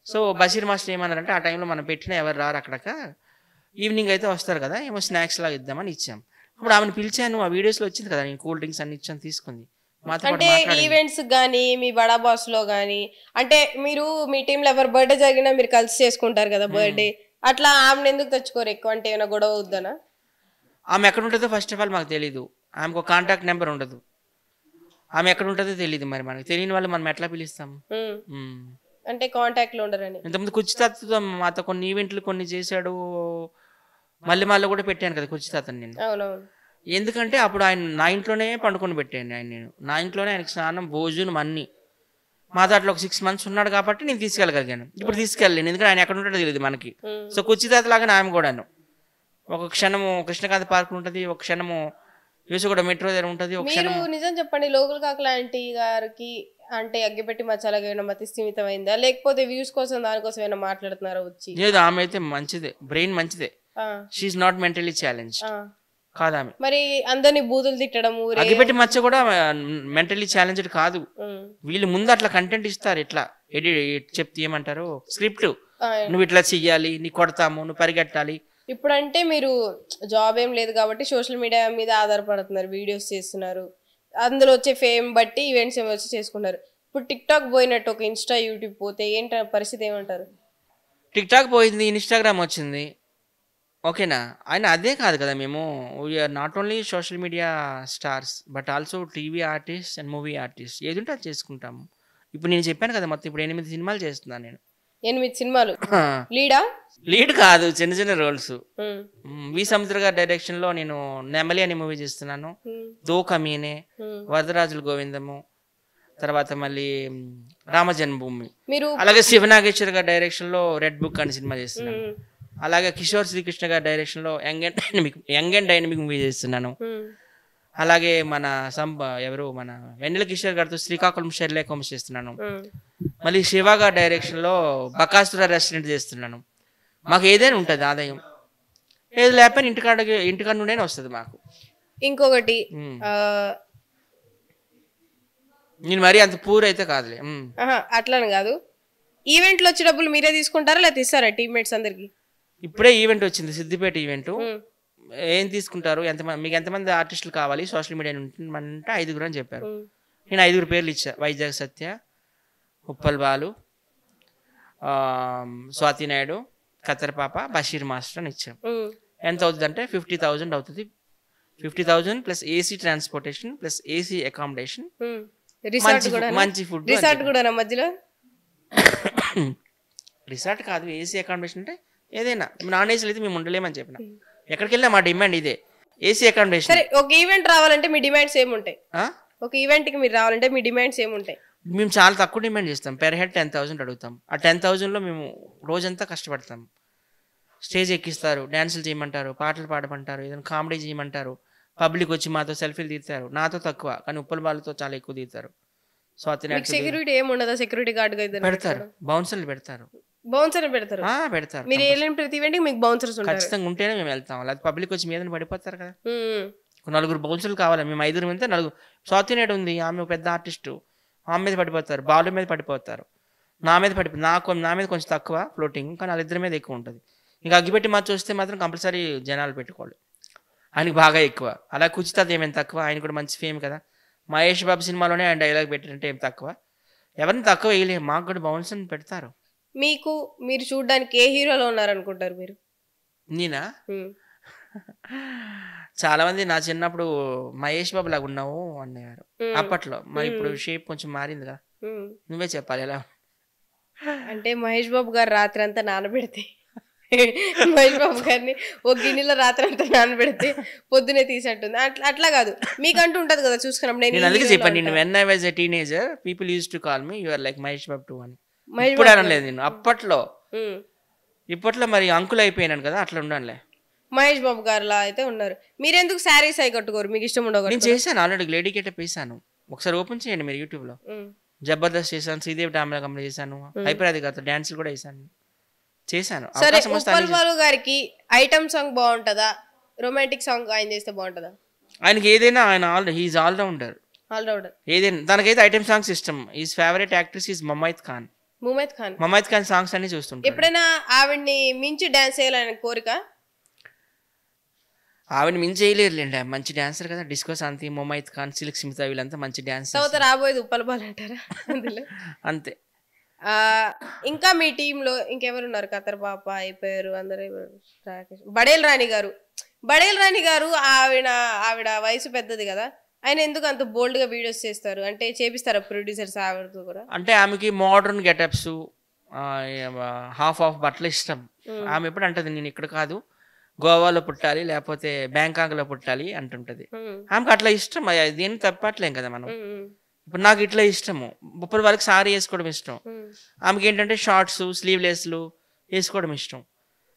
సో బషీర్ మాస్టర్ ఏమన్నారంటే, ఆ టైంలో మనం పెట్టినా ఎవరు రారు అక్కడక, ఈవినింగ్ అయితే వస్తారు కదా, ఏమో స్నాక్స్ లాగా ఇద్దామని ఇచ్చాం. అప్పుడు ఆమెను పిలిచాను, ఆ వీడియోస్లో వచ్చింది కదా, నేను కూల్ డ్రింక్స్ అన్ని ఇచ్చాను, తీసుకుంది. అంటే ఈవెంట్స్ గానీ, మీ బడా బాస్ లో గానీ, అంటే మీరు మీ టీంలో ఎవరు బర్త్డే జరిగినా మీరు కలిసి చేసుకుంటారు కదా బర్త్డే, అట్లా ఆమెను ఎందుకు తెచ్చుకోరు ఎక్కువ? అంటే ఏమైనా గొడవ వద్దనా? ఆమె ఎక్కడ ఉంటుందో ఫస్ట్ ఆఫ్ ఆల్ మాకు తెలీదు. ఆమెకు ఒక కాంటాక్ట్ నెంబర్ ఉండదు. ఆమె ఎక్కడ ఉంటుందో తెలియదు. మరి మనకి తెలియని వాళ్ళు మనం ఎట్లా పిలుస్తాం? అంటే కాంటాక్ట్ లో ఉండరని. ఇంతకుముందు కుర్చీతాతతో మాతో కొన్ని ఈవెంట్లు కొన్ని చేశాడు. మళ్ళీ కూడా పెట్టాను కదా కుర్చీతాతని నేను. ఎందుకంటే అప్పుడు ఆయన నా ఇంట్లోనే పండుకొని పెట్టాను. నేను నా ఇంట్లోనే ఆయనకి స్నానం, భోజనం అన్నీ. మా దాంట్లో ఒక 6 months ఉన్నాడు కాబట్టి నేను తీసుకెళ్ళగలిగాను. ఇప్పుడు తీసుకెళ్ళలేను, ఎందుకంటే ఆయన ఎక్కడ ఉంటాడో తెలియదు మనకి. సో కుర్చీతాత లాగా ఆమె కూడాను ఒక క్షణము కృష్ణకాంత్ పార్క్ ఉంటుంది, ఒక క్షణము యూసుగూడ మెట్రో దగ్గర ఉంటుంది. మీరు నిజం చెప్పండి, లోకల్ కాకలాంటి గారికి అంటే అగ్గిపెట్టి మచ్చాలగా ఏమైనా మతి స్థిమితమైందా, లేకపోతే వ్యూస్ కోసం దానికోసం ఏమైనా మాట్లాడుతున్నారా వచ్చి? లేదు, ఆమె అయితే మంచిదే, బ్రెయిన్ మంచిదే. షీఈస్ నాట్ మెంటలీ ఛాలెంజ్ కాదు ఆమె. మరి అందరినీ బూతులు తిట్టడం, అగ్గిపెట్టి మచ్చ కూడా మెంటలీ ఛాలెంజ్డ్ కాదు. వీళ్ళు ముందు అట్లా కంటెంట్ ఇస్తారు, ఇట్లా ఎడిట్ చెప్తే ఏమంటారు, స్క్రిప్ట్, నువ్వు ఇట్లా చెయ్యాలి, నీ కొడతాము, నువ్వు పరిగెట్టాలి. ఇప్పుడంటే మీరు జాబ్ ఏం లేదు కాబట్టి సోషల్ మీడియా మీద ఆధారపడుతున్నారు, వీడియోస్ చేస్తున్నారు, అందులో వచ్చే ఫేమ్ బట్టి ఈవెంట్స్ ఏమి వచ్చి చేసుకున్నారు. ఇప్పుడు టిక్ టాక్ పోయినట్టు ఒక ఇన్స్టా, యూట్యూబ్ పోతే ఏంటి పరిస్థితి ఏమంటారు? టిక్ టాక్ పోయింది, ఇన్స్టాగ్రామ్ వచ్చింది, ఓకేనా? ఆయన అదే కాదు కదా! మేము we are not only social media stars but also TV artist and movie artist. ఏదుంటే అది చేసుకుంటాము. ఇప్పుడు నేను చెప్పాను కదా! మొత్తం ఇప్పుడు 8 సినిమాలు చేస్తున్నాను నేను. 8 సినిమాలు. లీడా? లీడ్ కాదు, చిన్న చిన్న రోల్స్. వి సముద్ర గారి డైరెక్షన్‌లో నేను 'నెమలి' అనే మూవీ చేస్తున్నాను. 'దో కమీనే', 'వరదరాజుల గోవిందము', తర్వాత మళ్ళీ 'రామ జన్మభూమి'. అలాగే శివనాగేశ్వర్ గారి డైరెక్షన్‌లో 'రెడ్ బుక్' అనే సినిమా చేస్తున్నాను. అలాగే కిషోర్ శ్రీకృష్ణ గారి డైరెక్షన్‌లో యంగ్ అండ్ డైనమిక్ మూవీ చేస్తున్నాను. అలాగే మన మన వెన్నెల కిషోర్ గారితో 'శ్రీకాకుళం షెర్లాక్ హోమ్స్' చేస్తున్నాను. మళ్ళీ శివ గారి డైరెక్షన్‌లో 'బకాసుర రెస్టారెంట్' చేస్తున్నాను. మాకు ఏదైనా ఉంటుంది ఆదాయం. ఏది లేకపోయినా ఇంటికాడ నుండే వస్తుంది మాకు. ఇంకొకటి నేను మరీ అంత పూర్ అయితే కాదులే. అట్లని కాదు, ఈవెంట్లు వచ్చే డబ్బులు మీరే తీసుకుంటారా లేకపోతే ఇస్తారా టీమ్మేట్స్ అందరికి? ఇప్పుడే ఈవెంట్ వచ్చింది, సిద్దిపేట ఈవెంట్. ఏం తీసుకుంటారు, మీకు ఎంతమంది ఆర్టిస్టులు కావాలి సోషల్ మీడియా అంటే 5 అని చెప్పారు. నేను 5 పేర్లు ఇచ్చా. వైజాగ్ సత్య, ఉప్పల్ బాలు, స్వాతి నాయుడు, కత్తెరపాప, బషీర్ మాస్టర్ అని ఇచ్చాం. ఎంత అవుతుంది అంటే 50,000 అవుతుంది. 50,000 plus AC transportation plus AC accommodation, మంచి ఫుడ్. రిసార్ట్ కూడా మధ్యలో రిసార్ట్ కాదు, ఏసీ అకామిడేషన్ అంటే ఏదైనా. నాన్ ఏసీ అయితే మేము ఉండలేమని చెప్పిన. ఎక్కడికి వెళ్ళినా మా డిమాండ్ ఇదే, ఏసీ అకామిడేషన్. సరే, ఒక ఈవెంట్ రావాలంటే మీ డిమాండ్స్ ఏముంటాయి? ఒక ఈవెంట్ కి మీరు రావాలంటే మీ డిమాండ్స్ ఏముంటాయి? మేము చాలా తక్కువ డిమాండ్ చేస్తాం. పెర్ హెడ్ 10,000 అడుగుతాం. ఆ 10,000లో మేము రోజంతా కష్టపడతాం. స్టేజ్ ఎక్కిస్తారు, డ్యాన్సులు చేయమంటారు, పాటలు పాడమంటారు, ఏదైనా కామెడీ చేయమంటారు. పబ్లిక్ వచ్చి మాతో సెల్ఫీలు తీస్తారు. నాతో తక్కువ, కానీ ఉప్పల వాళ్ళతో చాలా ఎక్కువ తీస్తారు. సెక్యూరిటీ ఏముండదా? సెక్యూరిటీ గార్డ్ పెడతారు, బౌన్సర్లు పెడతారు. పెడతారు. మీరు ప్రతి ఈవెంట్ మీకు బౌన్సర్స్ ఖచ్చితంగా ఉంటేనే మేము వెళ్తాం. లేదా పబ్లిక్ వచ్చి మీద పడిపోతారు కదా. 4 బౌన్సర్లు కావాలి. మేము 5 వెళ్తే 4. స్వాతి నాయుడు ఉంది, ఆమె పెద్ద ఆర్టిస్టు, ఆమె మీద పడిపోతారు, బాలు మీద పడిపోతారు, నా మీద నా మీద కొంచెం తక్కువ ఫ్లోటింగ్, కానీ వాళ్ళిద్దరి మీద ఎక్కువ ఉంటుంది. ఇంకా అగ్గిపెట్టి మార్చి వస్తే మాత్రం కంపల్సరీ జనాలు పెట్టుకోవాలి. ఆయనకి బాగా ఎక్కువ. అలా కుచితాది ఏమైనా తక్కువ, ఆయన కూడా మంచి ఫేమ్ కదా. మహేష్ బాబు సినిమాలోనే ఆయన డైలాగ్ పెట్టారంటే ఏం తక్కువ, ఎవరిని తక్కువ వేయలేము. మాకు కూడా బౌన్సర్ పెడతారు. మీరు చూడడానికి ఏ హీరోలో ఉన్నారనుకుంటారు మీరు? నేనా? చాలా మంది నా చిన్నప్పుడు మహేష్ బాబు లాగా ఉన్నావు అన్నారు అప్పట్లో. మరి ఇప్పుడు షేప్ కొంచెం మారింది కదా, నువ్వే చెప్పాలి ఎలా. అంటే మహేష్ బాబు గారు రాత్రి అంతా నానబెడితే, మహేష్ బాబు గారిని ఒక గిన్నెలో రాత్రి అంతా నానబెడితే పొద్దునే తీసినట్టుంది. అట్లా కాదు, మీకంటూ ఉంటది కదా చూసుకున్నప్పుడు. నేను అందుకే చెప్పాను, నేను when I was a teenager people used to call me you are like Mahesh Babu too అని. ఇప్పుడు అనలేదు నేను అప్పట్లో. ఇప్పట్లో మరి అంకుల్ అయిపోయినాను కదా, అట్లా ఉండాలే. మహేష్ బాబు గారులా అయితే ఉన్నారు. మీరెందుకు శారీస్ అయి కట్టుకోరు? మీకు ఇష్టం ఉండవు? నేను చేశాను ఆల్రెడీ, లేడీ గెటప్ వేసాను. ఒకసారి ఓపెన్ చేయండి మీరు యూట్యూబ్ లో. జబర్దస్త్ చేశాను, శ్రీదేవి డామలగంలో చేశాను, హైపరాది గారితో డాన్సులు కూడా చేశాను. సరే, ఉప్పల్ బాలు గారికి ఐటమ్ సాంగ్ బాగుంటుందా, రొమాంటిక్ సాంగ్ ఆయన చేస్తే బాగుంటుందా? ఆయనకి ఏదైనా, ఆయన హీఈస్ ఆల్ రౌండర్. ఏదైనా తనకైతే ఐటమ్ సాంగ్స్ ఇష్టం. Is favourite actress is Mumaith Khan. Mumaith Khan songs అన్ని చూస్తుంటారు. ఎప్పుడైనా ఆవిడ్ని మించి డాన్స్ చేయాలని కోరిక? ఆవిడ మించి చేయలేరులేండి, మంచి డాన్సర్ కదా. డిస్కో శాంతి, మొమైత్ ఖాన్, సిల్క్ స్మిత వీళ్ళంతా మంచి డాన్సర్. రాబోయేది ఉప్పల్ బాలు అంటారా? అంతే. ఇంకా మీ టీంలో ఇంకెవరున్నారు? కత్తర్ పాప అయిపోయారు అందరూ. బడేల్ రాణి గారు ఆవిడ వయసు పెద్దది కదా, ఆయన ఎందుకు అంత బోల్డ్ గా వీడియోస్ చేస్తారు? అంటే చేపిస్తారా ప్రొడ్యూసర్స్ ఆవిడతో కూడా? అంటే ఆమెకి మోడర్న్ గెటప్స్, హాఫ్ బట్టలు ఇష్టం. ఆమె ఎప్పుడు అంటది, నేను ఇక్కడ కాదు గోవాలో పుట్టాలి లేకపోతే బ్యాంకాక్ లో పుట్టాలి అంటుంటది. ఆమెకు అట్లా ఇష్టం. దేని తప్పట్లేం కదా మనం. ఇప్పుడు నాకు ఇట్లా ఇష్టము, ఇప్పుడు వాళ్ళకి సారీ వేసుకోవడం ఇష్టం. ఆమెకి ఏంటంటే షార్ట్స్, స్లీవ్లెస్లు వేసుకోవడం ఇష్టం.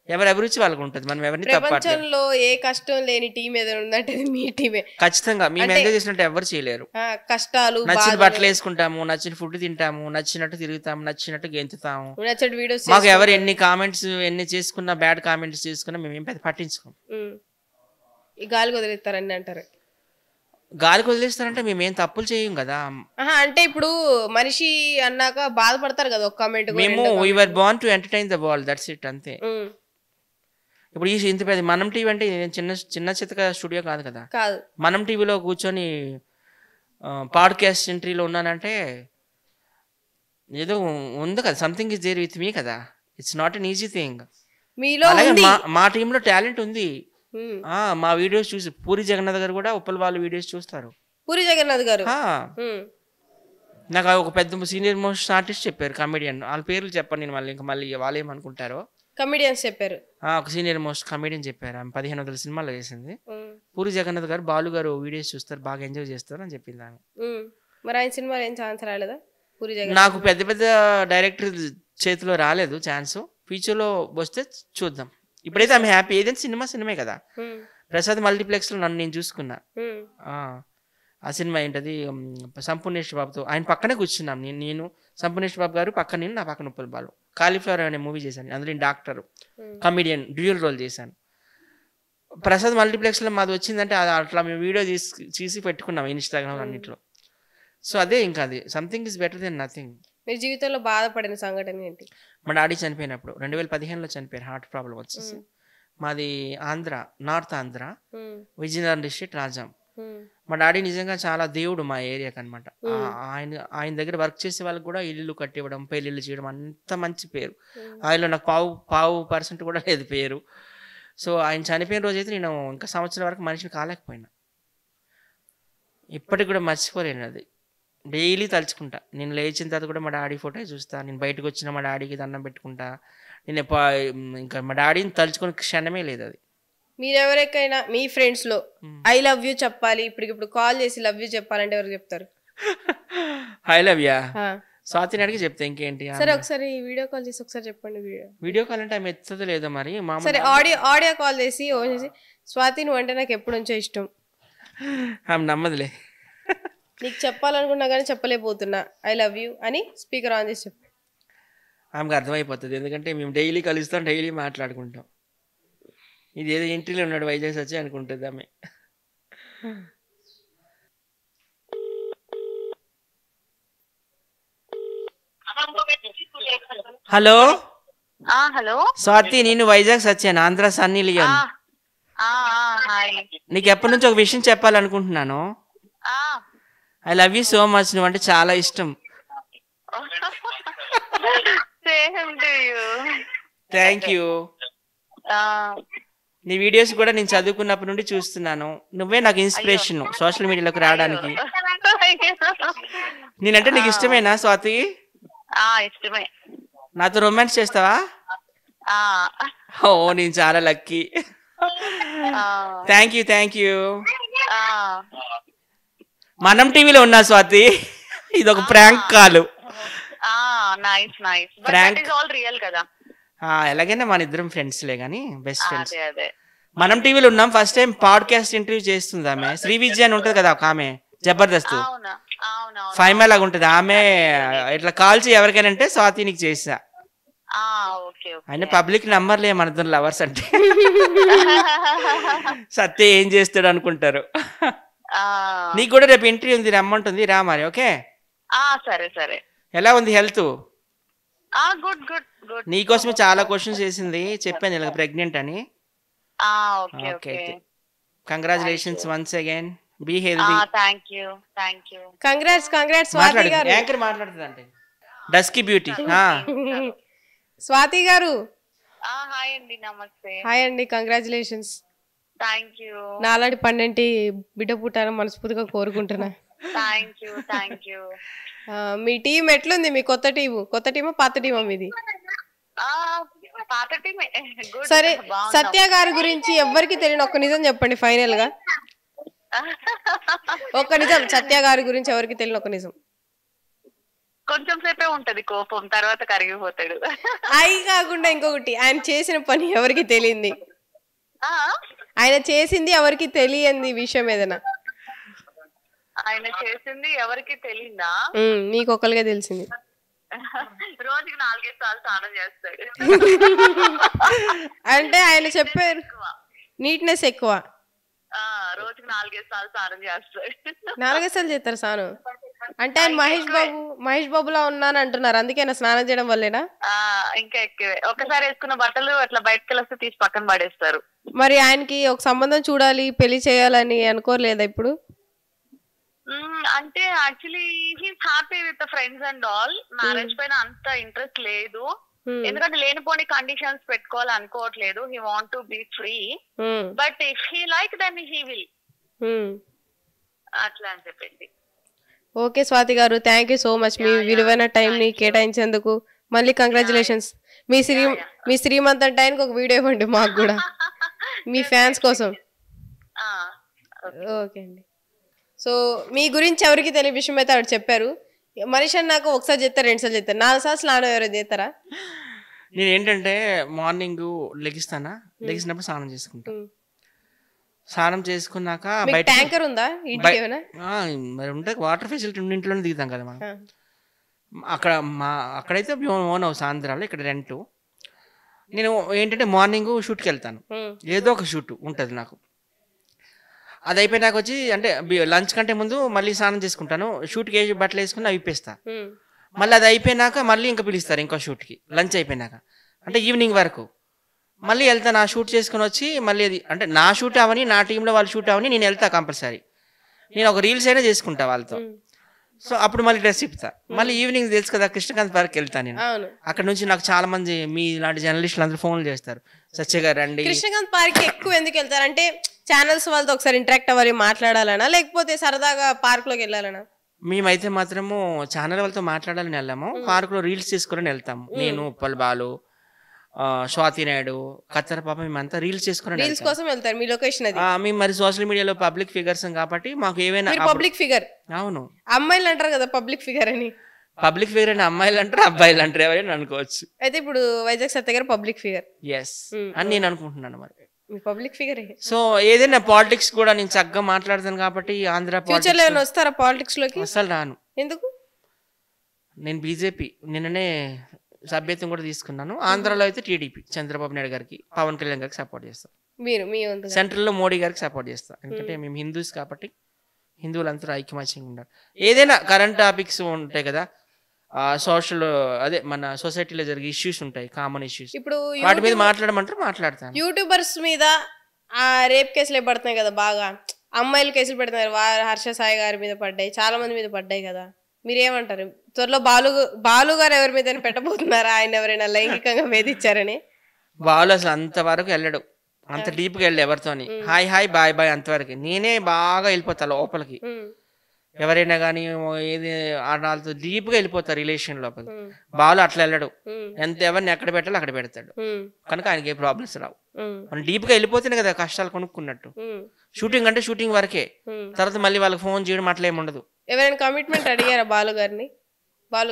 ఎవరి అభిరుచి వాళ్ళకు ఉంటుంది. మనం ఎవరిని ప్రపంచంలో ఏ కష్టం లేని టీం ఏదైనా ఉందంటే మీ టీమే. ఖచ్చితంగా మేము ఎంజాయ్ చేసినట్టు ఎవరు చేయలేరు. కష్టాలు, నచ్చిన బట్టలు వేసుకుంటాము, నచ్చిన ఫుడ్ తింటాము, నచ్చినట్టు తిరుగుతాము, నచ్చినట్టు గెంతుతాము. నచ్చిన వీడియోస్. మాకు ఎవరు ఎన్ని కామెంట్స్ ఎన్ని చేసుకున్నా, బ్యాడ్ కామెంట్స్ చేసుకున్నా మేము ఏం పెద్ద పట్టించుకోం. ఈ గాలి వదిలేస్తారని అంటారు. గాలికి వదిలేస్తారంటే మేము ఏం తప్పులు చేయం కదా. అంటే ఇప్పుడు మనిషి అన్నాక బాధపడతారు కదా ఒక కామెంట్. మేము we were born to entertain the world, that's it, అంతే. ఇప్పుడు ఇంత పెద్ద మనం టీవీ అంటే చిన్న చిత్తక స్టూడియో కాదు కదా. మనం టీవీలో కూర్చొని పాడ్కాస్ట్ ఎంట్రీలో ఉన్నానంటే ఏదో ఉంది కదా, something is there with me కదా. It's not an easy thing. మీలో అలాగే ఉంది. మా టీంలో టాలెంట్ ఉంది. మా వీడియోస్ చూసి పూరి జగన్నాథ్ గారు కూడా ఉప్పల్ వాళ్ళు వీడియోస్ చూస్తారు. పూరి జగన్నాథ్ గారు నాకు ఒక పెద్ద సీనియర్ మోస్ట్ ఆర్టిస్ట్ చెప్పారు, కమెడియన్. వాళ్ళ పేర్లు చెప్పండి నేను మళ్ళీ వాళ్ళు ఏమనుకుంటారో. కమెడియన్స్ చెప్పారు. ఒక సీనియర్ మోస్ట్ కమెడియన్ చెప్పారు, ఆమె 1500 సినిమాలు చేసింది. పూరి జగన్నాథ్ గారు బాలు గారు వీడియోస్ చూస్తారు, బాగా ఎంజాయ్ చేస్తారు అని చెప్పింది ఆమె. మరి ఆయన సినిమాలు ఏం ఛాన్స్ రాలేదా పూరి జగన్నాథ్? నాకు పెద్ద పెద్ద డైరెక్టర్ చేతిలో రాలేదు ఛాన్స్, ఫ్యూచర్లో వస్తే చూద్దాం. ఇప్పుడైతే ఆమె హ్యాపీ. ఏదైనా సినిమే కదా. ప్రసాద్ మల్టీప్లెక్స్ లో నన్ను నేను చూసుకున్నా. ఆ సినిమా ఏంటది, సంపూర్ణేష్ బాబుతో ఆయన పక్కనే కూర్చున్నాం. నేను సంపూర్ణేష్ బాబు గారు పక్కన, నేను నా పక్కన ఉప్పల్ బాలు. కాలీఫ్లవర్ అనే మూవీ చేశాను, అందులో నేను డాక్టర్ కమెడియన్ డ్యూయల్ రోల్ చేశాను. ప్రసాద్ మల్టీప్లెక్స్ లో మాది వచ్చిందంటే అట్లా మేము వీడియో తీసి పెట్టుకున్నాం ఇన్స్టాగ్రామ్ అన్నింటిలో. సో అదే, ఇంకా అది something is better then nothing. మీరు జీవితంలో బాధపడిన సంఘటన ఏంటి? మా డాడీ చనిపోయినప్పుడు 2015లో చనిపోయారు, హార్ట్ ప్రాబ్లం వచ్చేసి. మాది ఆంధ్ర, నార్త్ ఆంధ్ర, విజయనగరం డిస్ట్రిక్ట్, రాజాం. మా డాడీ నిజంగా చాలా దేవుడు మా ఏరియాకి అనమాట. ఆయన దగ్గర వర్క్ చేసే వాళ్ళకి కూడా ఇల్లు కట్టివ్వడం, పెళ్ళిళ్ళు చేయడం, అంత మంచి పేరు. ఆయనలో నాకు పావు % కూడా లేదు పేరు. సో ఆయన చనిపోయిన రోజైతే నేను ఇంకా సంవత్సరం వరకు మనిషిని కాలేకపోయినా. ఇప్పటికి కూడా మర్చిపోలేను అది. డైలీ తలుచుకుంటా. నేను లేచిన తర్వాత కూడా మా డాడీ ఫోటో చూస్తా. నేను బయటకు వచ్చిన మా డాడీకి దండం పెట్టుకుంటా. నేను ఇంకా మా డాడీని తలుచుకునే క్షణమే లేదు అది. మీరెవరికైనా మీ ఫ్రెండ్స్ లో ఐ లవ్ యూ చెప్పాలి, ఇప్పుడు కాల్ చేసి లవ్ యూ చెప్పాలంటే ఎవరు చెప్తారు? ఐ లవ్ యా స్వాతిని అడిగి చెప్తే ఇంకేంటి. సరే ఒకసారి వీడియో కాల్ చేసి ఒకసారి చెప్పండి. వీడియో కాల్ అంటే ఆమె ఎత్తదో లేదో మరి. సరే ఆడియో కాల్ చేసి స్వాతి నువ్వు అంటే నాకు ఎప్పుడు నుంచో ఇష్టం, ఆమె నమ్మదులే, నీకు చెప్పాలనుకున్నా కానీ చెప్పలేకపోతున్నా, ఐ లవ్ యూ అని స్పీకర్ ఆన్ చేసి చెప్పు. ఆమెకు అర్థమైపోతుంది, ఎందుకంటే మేము డైలీ కలుస్తాం, డైలీ మాట్లాడుకుంటాం. ఇది ఏదో ఇంటిలో ఉన్నాడు వైజాగ్ వచ్చి అనుకుంటుంది ఆమె. హలో హలో స్వాతి, నేను వైజాగ్ వచ్చాను, ఆంధ్ర సన్నీ లియోన్. నీకు ఎప్పటి నుంచి ఒక విషయం చెప్పాలనుకుంటున్నాను. I love you so much, నువ్వు అంటే చాలా ఇష్టం. Thank you. నీ వీడియోస్ కూడా నేను చదువుకున్నప్పటి నుండి చూస్తున్నాను. నువ్వే నాకు ఇన్స్పిరేషన్ సోషల్ మీడియాలోకి రావడానికి. నేనంటే నీకు ఇష్టమేనా స్వాతి? ఇష్టమే. నాతో రొమాన్స్ చేస్తావా? ఓ నేను చాలా లక్కీ. Thank you. మనం టీవీలో ఉన్నా స్వాతి, ఇది ఒక ప్రాంక్ కాల్. ఎలాగైనా మన ఇద్దరం ఫ్రెండ్స్లే కానీ బెస్ట్ ఫ్రెండ్స్. మనం టీవీలో ఉన్నాం. ఫస్ట్ టైం పాడ్కాస్ట్ ఇంటర్వ్యూ చేస్తుంది ఆమె. శ్రీ విజయ్ అని ఉంటది కదా ఒక ఆమె, జబర్దస్త్ ఫైమల్ లాగా ఉంటది ఆమె. ఇట్లా కాల్ చేయి ఎవరికైనా అంటే స్వాతి నీకు చేసా. ఆయన పబ్లిక్ నంబర్లే మన ఇద్దరు లవర్స్ అంటే. సత్య ఏం చేస్తాడు అనుకుంటారు. నీకు కూడా రేపు ఇంటర్వ్యూ ఉంది, రమ్మంటుంది, రా మరి. ఓకే సరే. ఎలా ఉంది హెల్త్? Good good good. నీకోసమే చాలా క్వశ్చన్స్ చేసింది, చెప్పాను ఇలా ప్రెగ్నెంట్ అని. Okay. Congratulations once again. Be healthy. Thank you. Congrats Swathi garu. Anchor మాట్లాడుతుందంటే dusky beauty. Swathi garu hi అండి. నమస్తే. హాయ్ అండి, కంగ్రాచులేషన్స్. థాంక్యూ. నాలాంటి 12 బిడ్డ పుట్టాలని మనస్ఫూర్తిగా కోరుకుంటున్నా. థాంక్యూ. మీ టీం ఎట్లుంది? మీ కొత్త టీమా పాత టీమా మీది? పాత టీమే. సరే, సత్య గారి గురించి ఎవరికి తెలియని ఒక్క నిజం చెప్పండి ఫైనల్ గా. ఒక్క నిజం, సత్య గారి గురించి ఎవరికి తెలియని ఒక నిజం. కొంచెం సేపే ఉంటది కోపం, తర్వాత కరిగిపోతాడు. అయి కాకుండా ఇంకొకటి, ఆయన చేసిన పని ఎవరికి తెలియంది, ఆయన చేసింది ఎవరికి తెలియంది విషయం ఏదైనా. ఆయన చేసింది ఎవరికి తెలియదా? నీకు ఒక్కరికే తెలిసింది. రోజుకి 4-5 సార్లు స్నానం చేస్తాడు. అంటే ఆయన చెప్పారు నీట్నెస్ ఎక్కువ. రోజుకి 4-5 సార్లు స్నానం చేస్తాడు. 4-5 సార్లు చేస్తారు స్నానం అంటే? ఆయన మహేష్ బాబులా ఉన్నాను అంటున్నారు, అందుకేనా స్నానం చేయడం వల్లేనా? ఇంకా ఎక్కువే. ఒకసారి వేసుకున్న బట్టలు అట్లా బయటకు వెళ్ళొస్తే తీసి పక్కన పడేస్తారు. మరి ఆయనకి ఒక సంబంధం చూడాలి, పెళ్లి చేయాలని అనుకోలేదా ఇప్పుడు? అంటే actually he's happy with friends and all. Marriage పైన అంత ఇంట్రెస్ట్ లేదు. ఎందుకంటే లేనిపోని కండిషన్స్ పెట్టుకోవాలి అనుకోవట్లేదు. He want to be free, but if he like then he will, అట్లా అని చెప్పేసి. ఓకే స్వాతి గారు, థ్యాంక్ యూ సో మచ్ మీ విలువైన టైం ని కేటాయించేందుకు. మళ్ళీ కంగ్రాచులేషన్స్. మీ శ్రీమంతం టైంకి ఒక వీడియో ఇవ్వండి మాకు కూడా, మీ ఫ్యాన్స్ కోసం. ఓకే అండి. సో మీ గురించి ఎవరికి తెలియ విషయం అయితే ఆవిడ చెప్పారు. మనిషి నాకు ఒకసారి చెప్తారు, 2 సార్లు చెప్తారు, 4 సార్లు స్నానం ఎవరైనా చేస్తారా? నేను ఏంటంటే మార్నింగ్ లెగిసినప్పుడు స్నానం చేసుకుంటా. స్నానం చేసుకున్నాక బయట ట్యాంకర్ ఉందా ఇంటికి? మరి ఉంటే వాటర్ ఫెసిలిటీ ఉండి ఇంట్లోనే దిగుతాం కదా మనం. అక్కడైతే ఓన్ హౌస్ ఆంధ్రాలో, ఇక్కడ రెంట్. నేను ఏంటంటే మార్నింగ్ షూట్కి వెళ్తాను, ఏదో ఒక షూట్ ఉంటుంది నాకు. అది అయిపోయినాక వచ్చి అంటే లంచ్ కంటే ముందు మళ్ళీ స్నానం చేసుకుంటాను, షూట్కి వేసి బట్టలు వేసుకుని అవి ఇప్పేస్తా. మళ్ళీ అది అయిపోయినాక మళ్ళీ ఇంకా పిలుస్తారు ఇంకో షూట్కి, లంచ్ అయిపోయినాక అంటే ఈవినింగ్ వరకు మళ్ళీ వెళ్తా. నా షూట్ చేసుకుని వచ్చి మళ్ళీ అది అంటే నా షూట్ అవని, నా టీంలో వాళ్ళు షూట్ అవని నేను వెళ్తా కంపల్సరీ. నేను ఒక రీల్స్ అయినా చేసుకుంటా వాళ్ళతో. సో అప్పుడు మళ్ళీ డ్రెస్ ఇప్పుతా. మళ్ళీ ఈవినింగ్ తెలుసు కదా కృష్ణకాంత్ పార్క్ వెళ్తాను నేను. అక్కడ నుంచి నాకు చాలా మంది మీ ఇలాంటి జర్నలిస్టులు అందరూ ఫోన్లు చేస్తారు, సత్య గారు రండి. కృష్ణకాంత్ పార్క్ ఎక్కువ ఎందుకు వెళ్తారు అంటే ఛానల్స్ వాళ్ళతో ఒకసారి ఇంటరాక్ట్ అవ్వాలి, మాట్లాడాలనా, లేకపోతే సరదాగా పార్క్ లోకి వెళ్ళాలనా? మేమైతే మాత్రము ఛానల్ వాళ్ళతో మాట్లాడాలని వెళ్ళాము, పార్క్ లో రీల్స్ చేసుకుని వెళ్తాము. నేను, ఉప్పల్ బాలు, స్వాతి నాయుడు, కత్తెర పాప, మేమంతా రీల్స్ చేసుకుని రీల్స్ కోసం వెళ్తారు. మీ లొకేషన్ అది. మేము మరి సోషల్ మీడియాలో పబ్లిక్ ఫిగర్స్ కాబట్టి మాకు ఏవైనా పబ్లిక్ ఫిగర్. అవును, అమ్మాయిలు అంటారు కదా పబ్లిక్ ఫిగర్ అని. పబ్లిక్ ఫిగర్ అని అమ్మాయిలు అంటారు, అబ్బాయిలు అంటారు, ఎవరైనా అనుకోవచ్చు. అయితే ఇప్పుడు వైజాగ్ సత్య గారు పబ్లిక్ ఫిగర్ ఎస్ అని నేను అనుకుంటున్నాను. మరి పబ్లిక్ ఫిగర్. సో ఏదైనా పాలిటిక్స్ కూడా నేను చక్కగా మాట్లాడతాను కాబట్టి ఆంధ్ర ఫ్యూచర్ లో వస్తారా పాలిటిక్స్ లోకి? అసలు రాను. ఎందుకు? నేను బీజేపీ నిన్ననే సభ్యత్వం కూడా తీసుకున్నాను. ఆంధ్రాలో అయితే టీడీపీ, చంద్రబాబు నాయుడు గారికి, పవన్ కళ్యాణ్ గారికి సపోర్ట్ చేస్తాం. సెంట్రల్ లో మోడీ గారికి సపోర్ట్ చేస్తాం. ఎందుకంటే మేము హిందూస్ కాబట్టి హిందువులంతా ఐక్యమత్యంగా ఉండాలి. ఏదైనా కరెంట్ టాపిక్స్ ఉంటాయి కదా, సోషల్ అదే మన సొసైటీలో జరిగే ఇష్యూస్ ఉంటాయి, కామన్ ఇష్యూస్, ఇప్పుడు వాటి మీద మాట్లాడమంటారు, మాట్లాడతాను. యూట్యూబర్స్ మీద రేప్ కేసులు పడుతున్నాయి కదా, బాగా అమ్మాయిలు కేసులు పెడుతున్నారు. హర్ష సాయి గారి మీద పడ్డాయి, చాలా మంది మీద పడ్డాయి కదా, మీరేమంటారు? త్వరలో బాలు గారు ఎవరి మీద పెట్టబోతున్నారా? ఆయన ఎవరైనా లైంగికంగా వేధించారని? బాలు అసలు అంతవరకు వెళ్ళడు, అంత డీప్గా వెళ్ళి ఎవరితోని హాయ్ హాయ్ బాయ్ బాయ్ అంతవరకు. నేనే బాగా వెళ్ళిపోతా లోపలికి. ఎవరైనా కానీ ఏది వాళ్ళతో డీప్గా వెళ్ళిపోతారు రిలేషన్ లోపలికి. బాలు అట్లా వెళ్ళడు, ఎంత ఎవరిని ఎక్కడ పెట్టాలో అక్కడ పెడతాడు. కనుక ఆయనకి ఏ ప్రాబ్లమ్స్ రావు. మనం డీప్గా వెళ్ళిపోతేనే కదా కష్టాలు కొనుక్కున్నట్టు. షూటింగ్ అంటే షూటింగ్ వరకే, తర్వాత మళ్ళీ వాళ్ళకి ఫోన్ చేయడం అట్లా ఏమి ఉండదు. ఎవరైనా కమిట్మెంట్ అడిగారా బాలు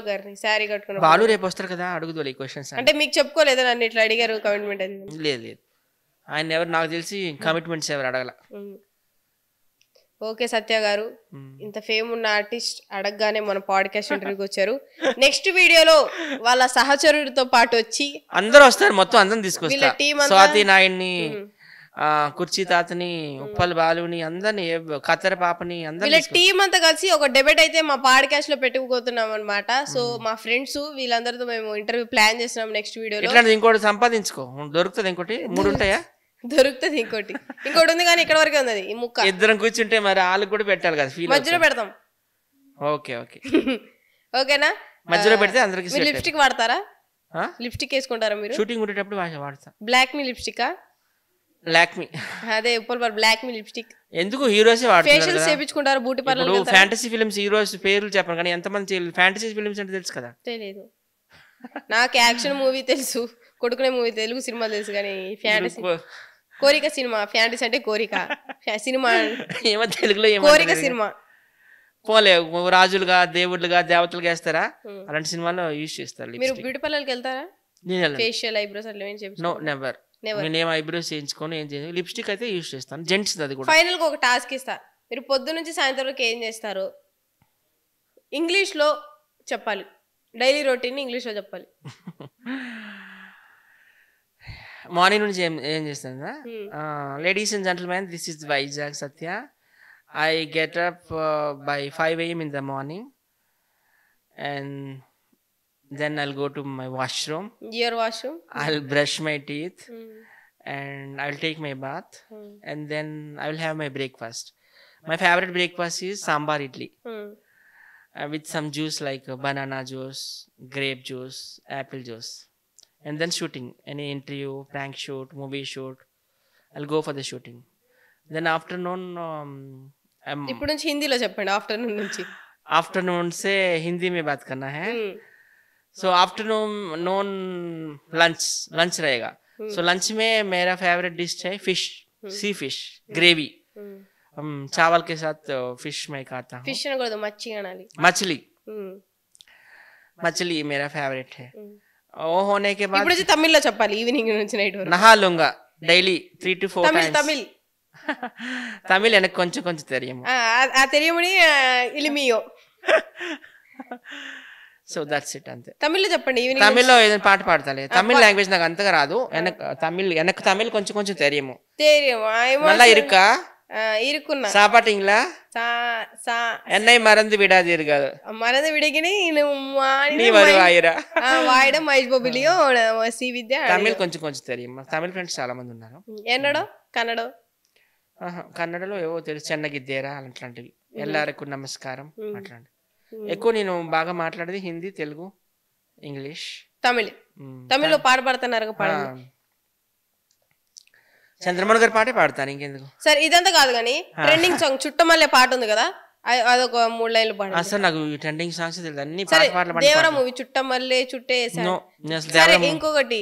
గారిని శారీ కట్టుకుని? బాలు రేపు వస్తారు కదా, అడుగుదోలే క్వశ్చన్స్. అంటే మీకు చెప్పుకోలేదా నన్ను ఇట్లా అడిగారు కమిట్మెంట్ అని? లేదు, ఆయన ఎవరు నాకు తెలిసి కమిట్మెంట్స్ ఎవరు అడగల. ఓకే సత్య గారు, ఇంత ఫేమ్ ఉన్న ఆర్టిస్ట్ అడగగానే మన పాడ్కాస్ట్ ఇంటర్వ్యూకి వచ్చారు. నెక్స్ట్ వీడియోలో వాళ్ళ సహచరుడితో పాటు వచ్చి అందరూ వస్తారు, మొత్తం అందరం తీసుకొస్తారు. స్వాతి నాయుడిని, కుర్చీ తాతని, ఉప్పల్ బాలుని, అందరిని, కత్తెర పాపని, అందరి టీం అంతా కలిసి ఒక డెబేట్ అయితే మా పాడ్కాస్ట్ లో పెట్టుకుపోతున్నాం అనమాట. సో మా ఫ్రెండ్స్ వీళ్ళందరితో మేము ఇంటర్వ్యూ ప్లాన్ చేస్తున్నాం. నెక్స్ట్ వీడియోలో ఇంకోటి సంపాదించుకో, దొరుకుతుంది. ఇంకోటి 3 ఉంటాయా? దొరుకుతుంది. ఇంకోటి ఉంది కానీ ఇక్కడ వరకే ఉంది ఈ ముక్క. ఇద్దరం కూర్చుంటే మరి వాళ్ళకి కూడా పెట్టాలి కదా, మధ్యలో పెడతాం. ఓకే ఓకేనా? మధ్యలో పెడితే అందరికి. లిప్స్టిక్ వాడతారా? లిప్స్టిక్ వేసుకుంటారా మీరు? షూటింగ్ ఉండేటప్పుడు వాడతా. బ్లాక్ మీ లిప్స్టికా? లాక్మీ, అదే ఉప్పల్ బ్లాక్ మీ లిప్స్టిక్. ఎందుకు హీరోస్ వాడతారు? ఫేషియల్స్ చేయించుకుంటారు, బ్యూటీ పార్లర్. ఇప్పుడు ఫ్యాంటసీ ఫిల్మ్స్ హీరోస్ పేర్లు చెప్పను కానీ ఎంతమంది ఫ్యాంటసీ ఫిల్మ్స్ అంటే తెలుసు కదా? తెలియదు నాకు. యాక్షన్ మూవీ తెలుసు, కొడుకునే మూవీ తెలుగు సినిమా తెలుసు, కానీ ఫ్యాంటసీ కోరిక సినిమా. ఫ్యాంటసీ అంటే కోరిక సినిమా, ఏమో తెలుగులో కోరిక సినిమా. పోలే రాజులుగా, దేవుళ్ళుగా, దేవతలుగా వేస్తారా? అలాంటి సినిమాలో యూజ్ చేస్తారు. మీరు బ్యూటీ పార్లర్కి వెళ్తారా? ఫేషియల్, ఐబ్రోస్ అట్లా ఏం చేయించు? No, never. నేను ఐబ్రోస్ చేయించుకొని ఏం చేయాలి, లిప్స్టిక్ అయితే యూజ్ చేస్తాను, జెంట్స్. అది కూడా ఫైనల్ గా ఒక టాస్క్ ఇస్తా. మీరు పొద్దు నుంచి సాయంత్రం వరకు ఏం చేస్తారు ఇంగ్లీష్ లో చెప్పాలి. డైలీ రొటీన్ ఇంగ్లీష్ లో చెప్పాలి. మార్నింగ్ నుంచి ఏం చేస్తాను? Ladies and gentlemen, this is Vizag Satya. I get up by 5 a.m. in the morning, and then I'll go to my washroom. Your washroom? I'll brush my teeth, and I'll take my bath, and then I will have my breakfast. My favorite breakfast is sambar idli, with some juice like banana juice, grape juice, apple juice. and then shooting. Any interview, prank shoot, movie shoot, I'll go for the shooting. Then afternoon, ఇప్పుడు నుంచి హిందీలో చెప్పండి. ఆఫ్టర్నూన్ నుంచి आफ्टरनून से हिंदी में बात करना है. सो आफ्टरनून नॉन लंच रहेगा. सो लंच में मेरा फेवरेट डिश है फिश, सी फिश ग्रेवी. चावल के साथ फिश मैं खाता हूँ. ఫిష్ అనకూడదు, మచ్చి అనాలి. मछली मेरा फेवरेट है. वो होने के बाद ఇప్పుడు తమిళ్లో చెప్పాలి. ఈవినింగ్ నుంచి నైట్ వరకు नहा लूंगा डेली 3 to 4 times. తమిళ్ எனக்கு కొంచెం కొంచెం தெரியும். ఆ తెలియమని ఇలిమియో. సో దట్స్ ఇట్ అంతే. తమిళ్లో చెప్పండి. ఈవినింగ్ తమిళ్లో ఏదైనా పాట పాడతాలే. తమిళ్ లాంగ్వేజ్ నాకు అంతగా రాదు. எனக்கு தமிழ் కొంచెం కొంచెం தெரியும். நல்லா இருக்கா? இருக்குన్నా சாப்பாட்டீங்களா? என்னை மறந்து விடாதீர்கள். மறந்து விடுகினே நீ வருவாயிరా. వాయడం మహేష్ బాబులియో సి విద్య. తమిళ్ కొంచెం కొంచెం தெரியும். తమిళ్ ఫ్రెండ్స్ చాలా మంది ఉన్నారు. ఎన్నడో కన్నడ కన్నడలో ఏవో తెలుసు, చెన్నగిద్దేరా అలాంటివి, ఎల్లారకు నమస్కారం అట్లాంటి. ఎక్కువ నేను బాగా మాట్లాడేది హిందీ, తెలుగు, ఇంగ్లీష్, తమిళ్లో పాట పాడుతున్నారు. చంద్రమోహన్ గారి పాటే పాడతాను, ఇంకెందుకు. సరే ఇదంతా కాదు కానీ ట్రెండింగ్ సాంగ్ చుట్టమల్లే పాట ఉంది కదా, అదొక 3 లైన్లు పాడు. అసలు నాకు ట్రెండింగ్ సాంగ్స్ తెలుసు అన్ని. దేవరా మూవీ చుట్టమల్లే చుట్టేసాను. ఇంకొకటి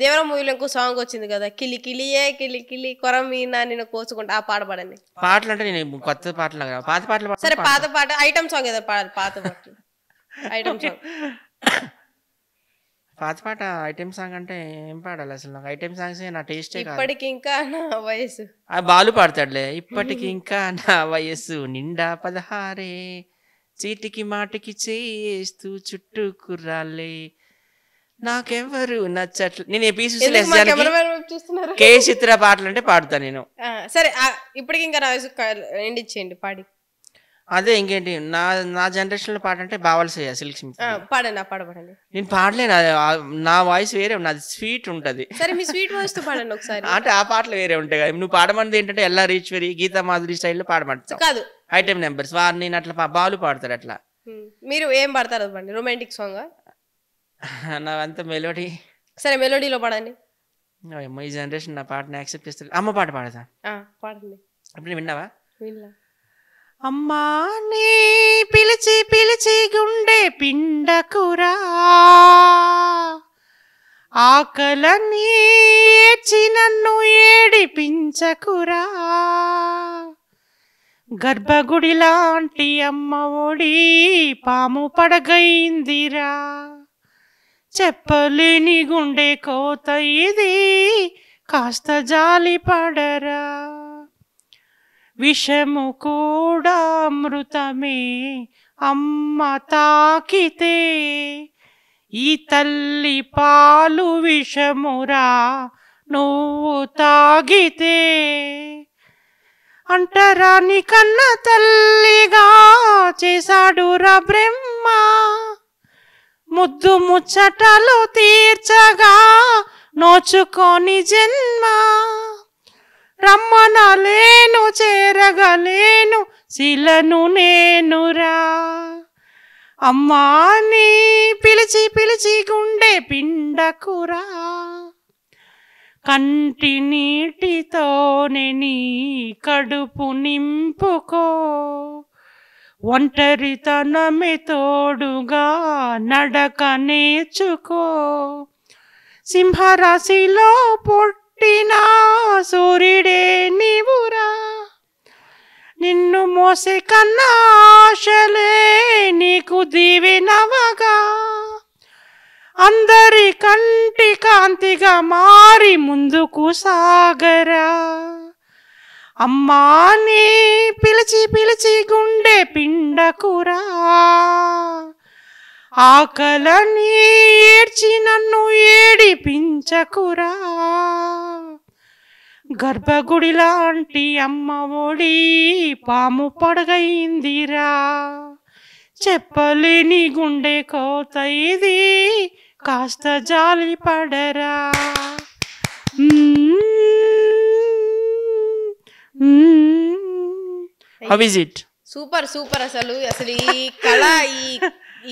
దేవరా మూవీలో ఇంకో సాంగ్ వచ్చింది కదా, కిలి కిలియే కిలి కిలి కొరమీనా నేను కోసుకుంటా, ఆ పాట పాడండి. పాటలు అంటే నేను కొత్త పాటలు, పాత పాటలు. సరే పాత పాట ఐటమ్ సాంగ్ ఏదో పాడాలి. పాత పాటలు ఐటమ్ సాంగ్. పాత పాట ఐటమ్ సాంగ్ అంటే ఏం పాడాలి అసలు? నాకు ఐటమ్ సాంగ్స్ నా టేస్టే కాదు. ఇప్పటికి ఇంకా నా వయసు, ఆ బాలు పాడతాడులే. ఇప్పటికి ఇంకా నా వయస్సు నిండా 16, చీటికి మాటికి చేస్తూ చుట్టూ కుర్రాలే, నాకెవరు నచ్చట్లు. నేను కే చిత్ర పాటలు అంటే పాడుతా నేను. సరే ఇప్పటికి ఇంకా నా వయసు ఎండిచ్చేయండి పాడి. అదే ఇంకేంటి నా జనరేషన్ లో పాట అంటే బావల్సయ్య, సిల్క్ స్మిత్ పాడండి. ఆ పాట పాడండి. నేను పాడలేను, నా వాయిస్ వేరే, నాది స్వీట్ ఉంటది. సరే మీ స్వీట్ వాయిస్ తో పాడండి ఒకసారి. అంటే ఆ పాటలు వేరే ఉంటాయి కదా. నువ్వు పాడమంది ఏంటంటే ఎల్లా ఈశ్వరి, గీతా మాధురి స్టైల్లో పాడమంటావు కాదు, ఐటమ్ నెంబర్స్ వారిని అట్లా బాలు పాడతాడు అట్లా. మీరు ఏం పాడతారు పండి? రొమాంటిక్ సాంగ్ నావంతా మెలోడీ. సరే మెలోడీలో పాడండి. ఈ జనరేషన్ నా పాటని యాక్సెప్ట్ చేస్తారు. అమ్మ పాట పాడతా, పాడండి. అప్పుడు విన్నావా? విన్నా. అమ్మా నీ పిలిచి పిలిచి గుండె పిండకురా, ఆకలని ఏడ్చి నన్ను ఏడిపించకురా, గర్భగుడి లాంటి అమ్మ ఒడి పాము పడగైందిరా, చెప్పలేని గుండె కోత ఇది కాస్త జాలి పడరా, విషము కూడా అమృతమే అమ్మ తాకితే, ఈ తల్లి పాలు విషమురా నువ్వు తాగితే, అంటరాని కన్న తల్లిగా చేశాడురా బ్రహ్మ, ముద్దు ముచ్చటలు తీర్చగా నోచుకొని జన్మ, రమ్మనలేను చేరగలేను శిలను నేనురా, అమ్మా నీ పిలిచి పిలిచి గుండె పిండకురా, కంటి నీటితోనే నీ కడుపు నింపుకో, ఒంటరితనమే తోడుగా నడక నేర్చుకో, సింహరాశిలో పుట్టిన సూర్యుడే నీవురా, నిన్ను మోసే కన్నా ఆశలే నీకు దీవెనవగా, అందరి కంటి కాంతిగా మారి ముందుకు సాగరా, అమ్మా నీ పిలిచి పిలిచి గుండె పిండకురా, ఆకలని ఏడ్చి నన్ను ఏడిపించకురా, గర్భగుడి లాంటి అమ్మ ఒడి పాము పడగైందిరా, చెప్పలేని గుండె కోత ఇది కాస్త జాలి పడరా. How is it? Super super. అసలు ఈ కళ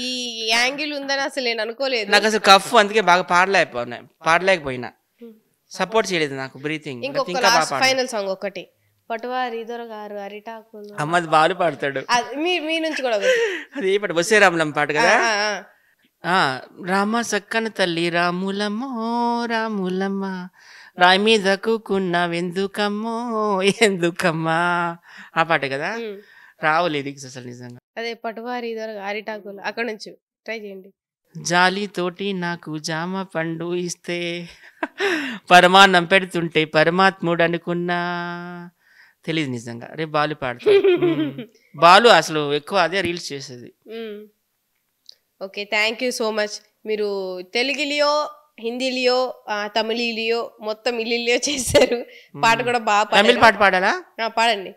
ఈ యాంగిల్ ఉందని అసలు నేను అనుకోలేదు. నాకు అసలు కఫ్ అందుకే బాగా పాడలేకపోయినా, సపోర్ట్ చేయలేదు నాకు బ్రీతింగ్. ఇంకొక లాస్ట్ ఫైనల్ సాంగ్ ఒకటి, పటువారి దొరగారు అరిటాకులు. అమ్మది బాలు పాడతాడు, మీ నుంచి కూడా అది పాట వసే రాములం పాట కదా. రామ సక్కన తల్లి రాములమ్మో రాములమ్మ, రాయి మీద కూకున్నావెందుకమ్మో ఎందుకమ్మా, ఆ పాట కదా. రావు లిరిక్స్ అసలు నిజంగా. అదే పటువారి అరిటాకులు, అక్కడ నుంచి ట్రై చేయండి. జాలితోటి నాకు జామ పండు ఇస్తే పరమాన్నం పెడుతుంటే పరమాత్ముడు అనుకున్నా. తెలీదు నిజంగా. అరే బాలు పాడతాడు, బాలు అసలు ఎక్కువ అదే రీల్స్ చేసేది. Okay, thank you so much. మీరు తెలుగులియో, హిందీలియో, తమిళిలియో, మొత్తం ఇల్లిలియో చేశారు. పాట కూడా బాగా. తమిళ పాట పాడాలా? పాడండి.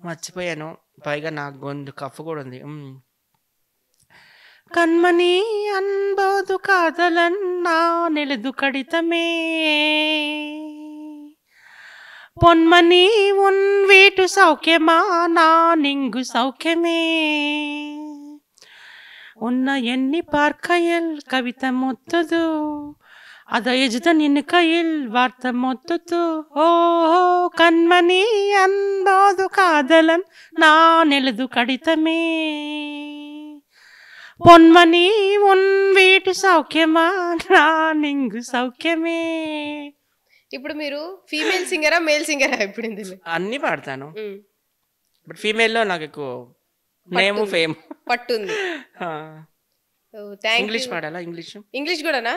మర్చిపోయాను, పైగా నాకు గొంతు కఫ్ కూడా ఉంది. கண்மணி அன்போது காதலன் நான் எழுது கடிதமே, பொன்மணி உன் வீட்டு சௌக்கியமா நான் இங்கு சௌக்கியமே, உன்னை எண்ணி பார்க்கையில் கவிதை மொத்தது, அதை எஜுத நின்னு கையில் வார்த்தை மொத்தது. ஓ கண்மணி அன்போது காதலன் நான் எழுது கடிதமே, పొన్మని ఉన్ వీటి సౌఖ్యమా నింగు సౌఖ్యమే. ఇప్పుడు మీరు ఫీమేల్ సింగరా మేల్ సింగరా? ఇప్పుడు ఇందులో అన్ని పాడతాను, బట్ ఫీమేల్ లో నాకు ఎక్కువ నేమ్ ఫేమ్ పట్టుంది. ఇంగ్లీష్ పాడాలా? ఇంగ్లీష్ కూడానా?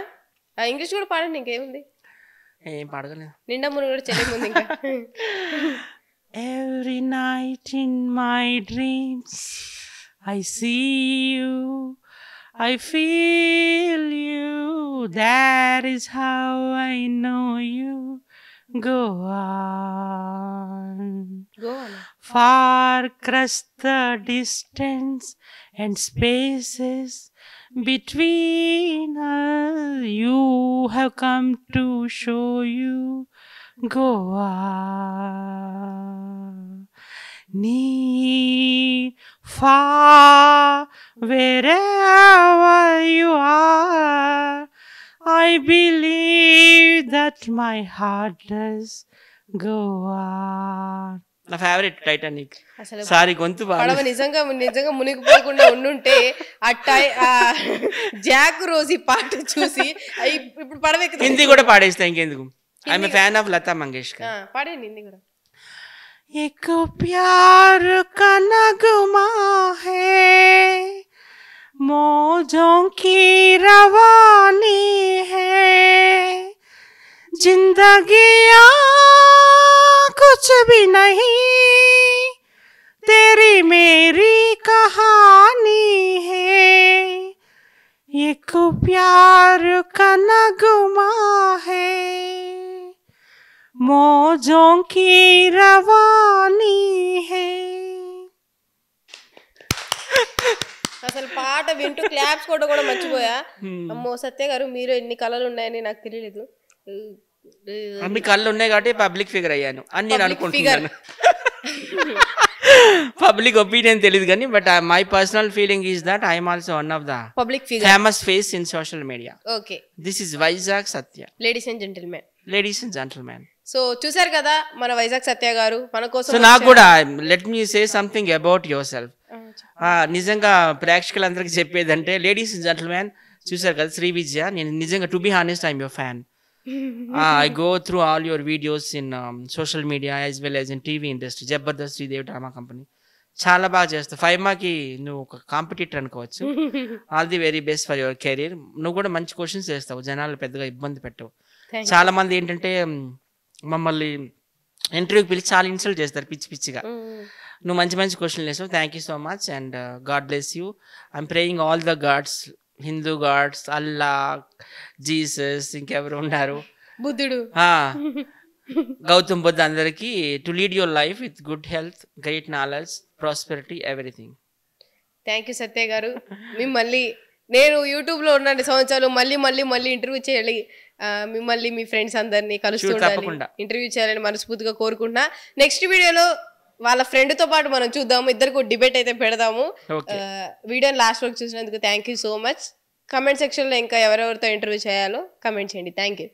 ఇంగ్లీష్ కూడా పాడండి, ఇంకేముంది. ఏం పాడగలను, నిండా మును కూడా చెల్లెముంది ఇంకా. Every night in my dreams I see you, I feel you, that is how I know you. Go on, far across the distance and spaces between us, you have come to show you. Go on, near, far, wherever you are, I believe that my heart does go on. నా ఫేవరెట్ టైటానిక్. సారీ గొంతు పడవ నిజంగా మునిగిపోకుండా ఉండుంటే జాక్ రోజీ పాట చూసి ఇప్పుడు పడవ హిందీ కూడా పాడేస్తా, ఇంకెందుకు. I'm a fan of Lata Mangeshkar. పాడండి హిందీ కూడా. एक प्यार का नगमा है, मौजों की रवानी है, जिंदगियाँ कुछ भी नहीं, तेरी मेरी कहानी है, एक प्यार का नगमा है, मौजों की रवानी है. అసలు పాట వింటూ క్లాప్స్ కూడా మర్చిపోయా. అమ్మో సత్య గారు, మీరు ఎన్ని కళలు ఉన్నాయని నాకు తెలియలేదు. అన్ని కళ్ళు ఉన్నాయి కాబట్టి పబ్లిక్ ఫిగర్ అయ్యాను అని నేను అనుకుంటున్నాను. పబ్లిక్ ఒపీనియన్ తెలియదు కానీ, but my personal feeling is that I'm also one of the public figure, famous face in social media. Okay, this is Vizag Satya. Ladies and gentlemen. So చూసారు కదా మన వైజాగ్ సత్య గారు మన కోసం. సో నాకు కూడా let me say something about your self. నిజంగా ప్రేక్షకులందరికీ చెప్పేదంటే, లేడీస్ అండ్ జెంటిల్మెన్ చూసారు కదా శ్రీ విద్య, నేను నిజంగా to be honest I'm your fan. I go through all your videos in social media as well as in TV industry. Jabardasth, Sridevi drama company చాలా బాగా చేస్తావు. 5మాకి నువ్వు ఒక కాంపిటీటర్ అనుకోవచ్చు. All the very best for your career. నువ్వు కూడా మంచి క్వశ్చన్స్ వేస్తావు, జనాలు పెద్దగా ఇబ్బంది పెట్టవు. చాలా మంది ఏంటంటే మమ్మల్ని ఇంటర్వ్యూకి పిలిచి చాలా ఇన్సల్ట్ చేస్తారు పిచ్చి పిచ్చిగా. నువ్వు మంచి మంచి క్వశ్చన్లు వేస్తావు. Thank you so much and God bless you. I'm praying all the gods, Hindu gods, Allah, Jesus, ఇంకెవరు ఉన్నారు, బుద్ధుడు, గౌతమ్ బుద్ధ, అందరికీ to lead your life with good health, great knowledge, prosperity, everything. Thank you Satya garu. మిమ్మల్ని నేను యూట్యూబ్లో ఉన్న సంవత్సరాలు మళ్ళీ ఇంటర్వ్యూ చేయాలి, మిమ్మల్ని మీ ఫ్రెండ్స్ అందరినీ కలుస్తూ ఇంటర్వ్యూ చేయాలని మనస్ఫూర్తిగా కోరుకుంటున్నా. నెక్స్ట్ వీడియోలో వాళ్ళ ఫ్రెండ్ తో పాటు మనం చూద్దాము, ఇద్దరికి డిబేట్ అయితే పెడదాము. ఓకే వీడియోని లాస్ట్ వరకు చూసినందుకు thank you so much. Comment section లో ఇంకా ఎవరెవరితో ఇంటర్వ్యూ చేయాలో కమెంట్ చేయండి. Thank you.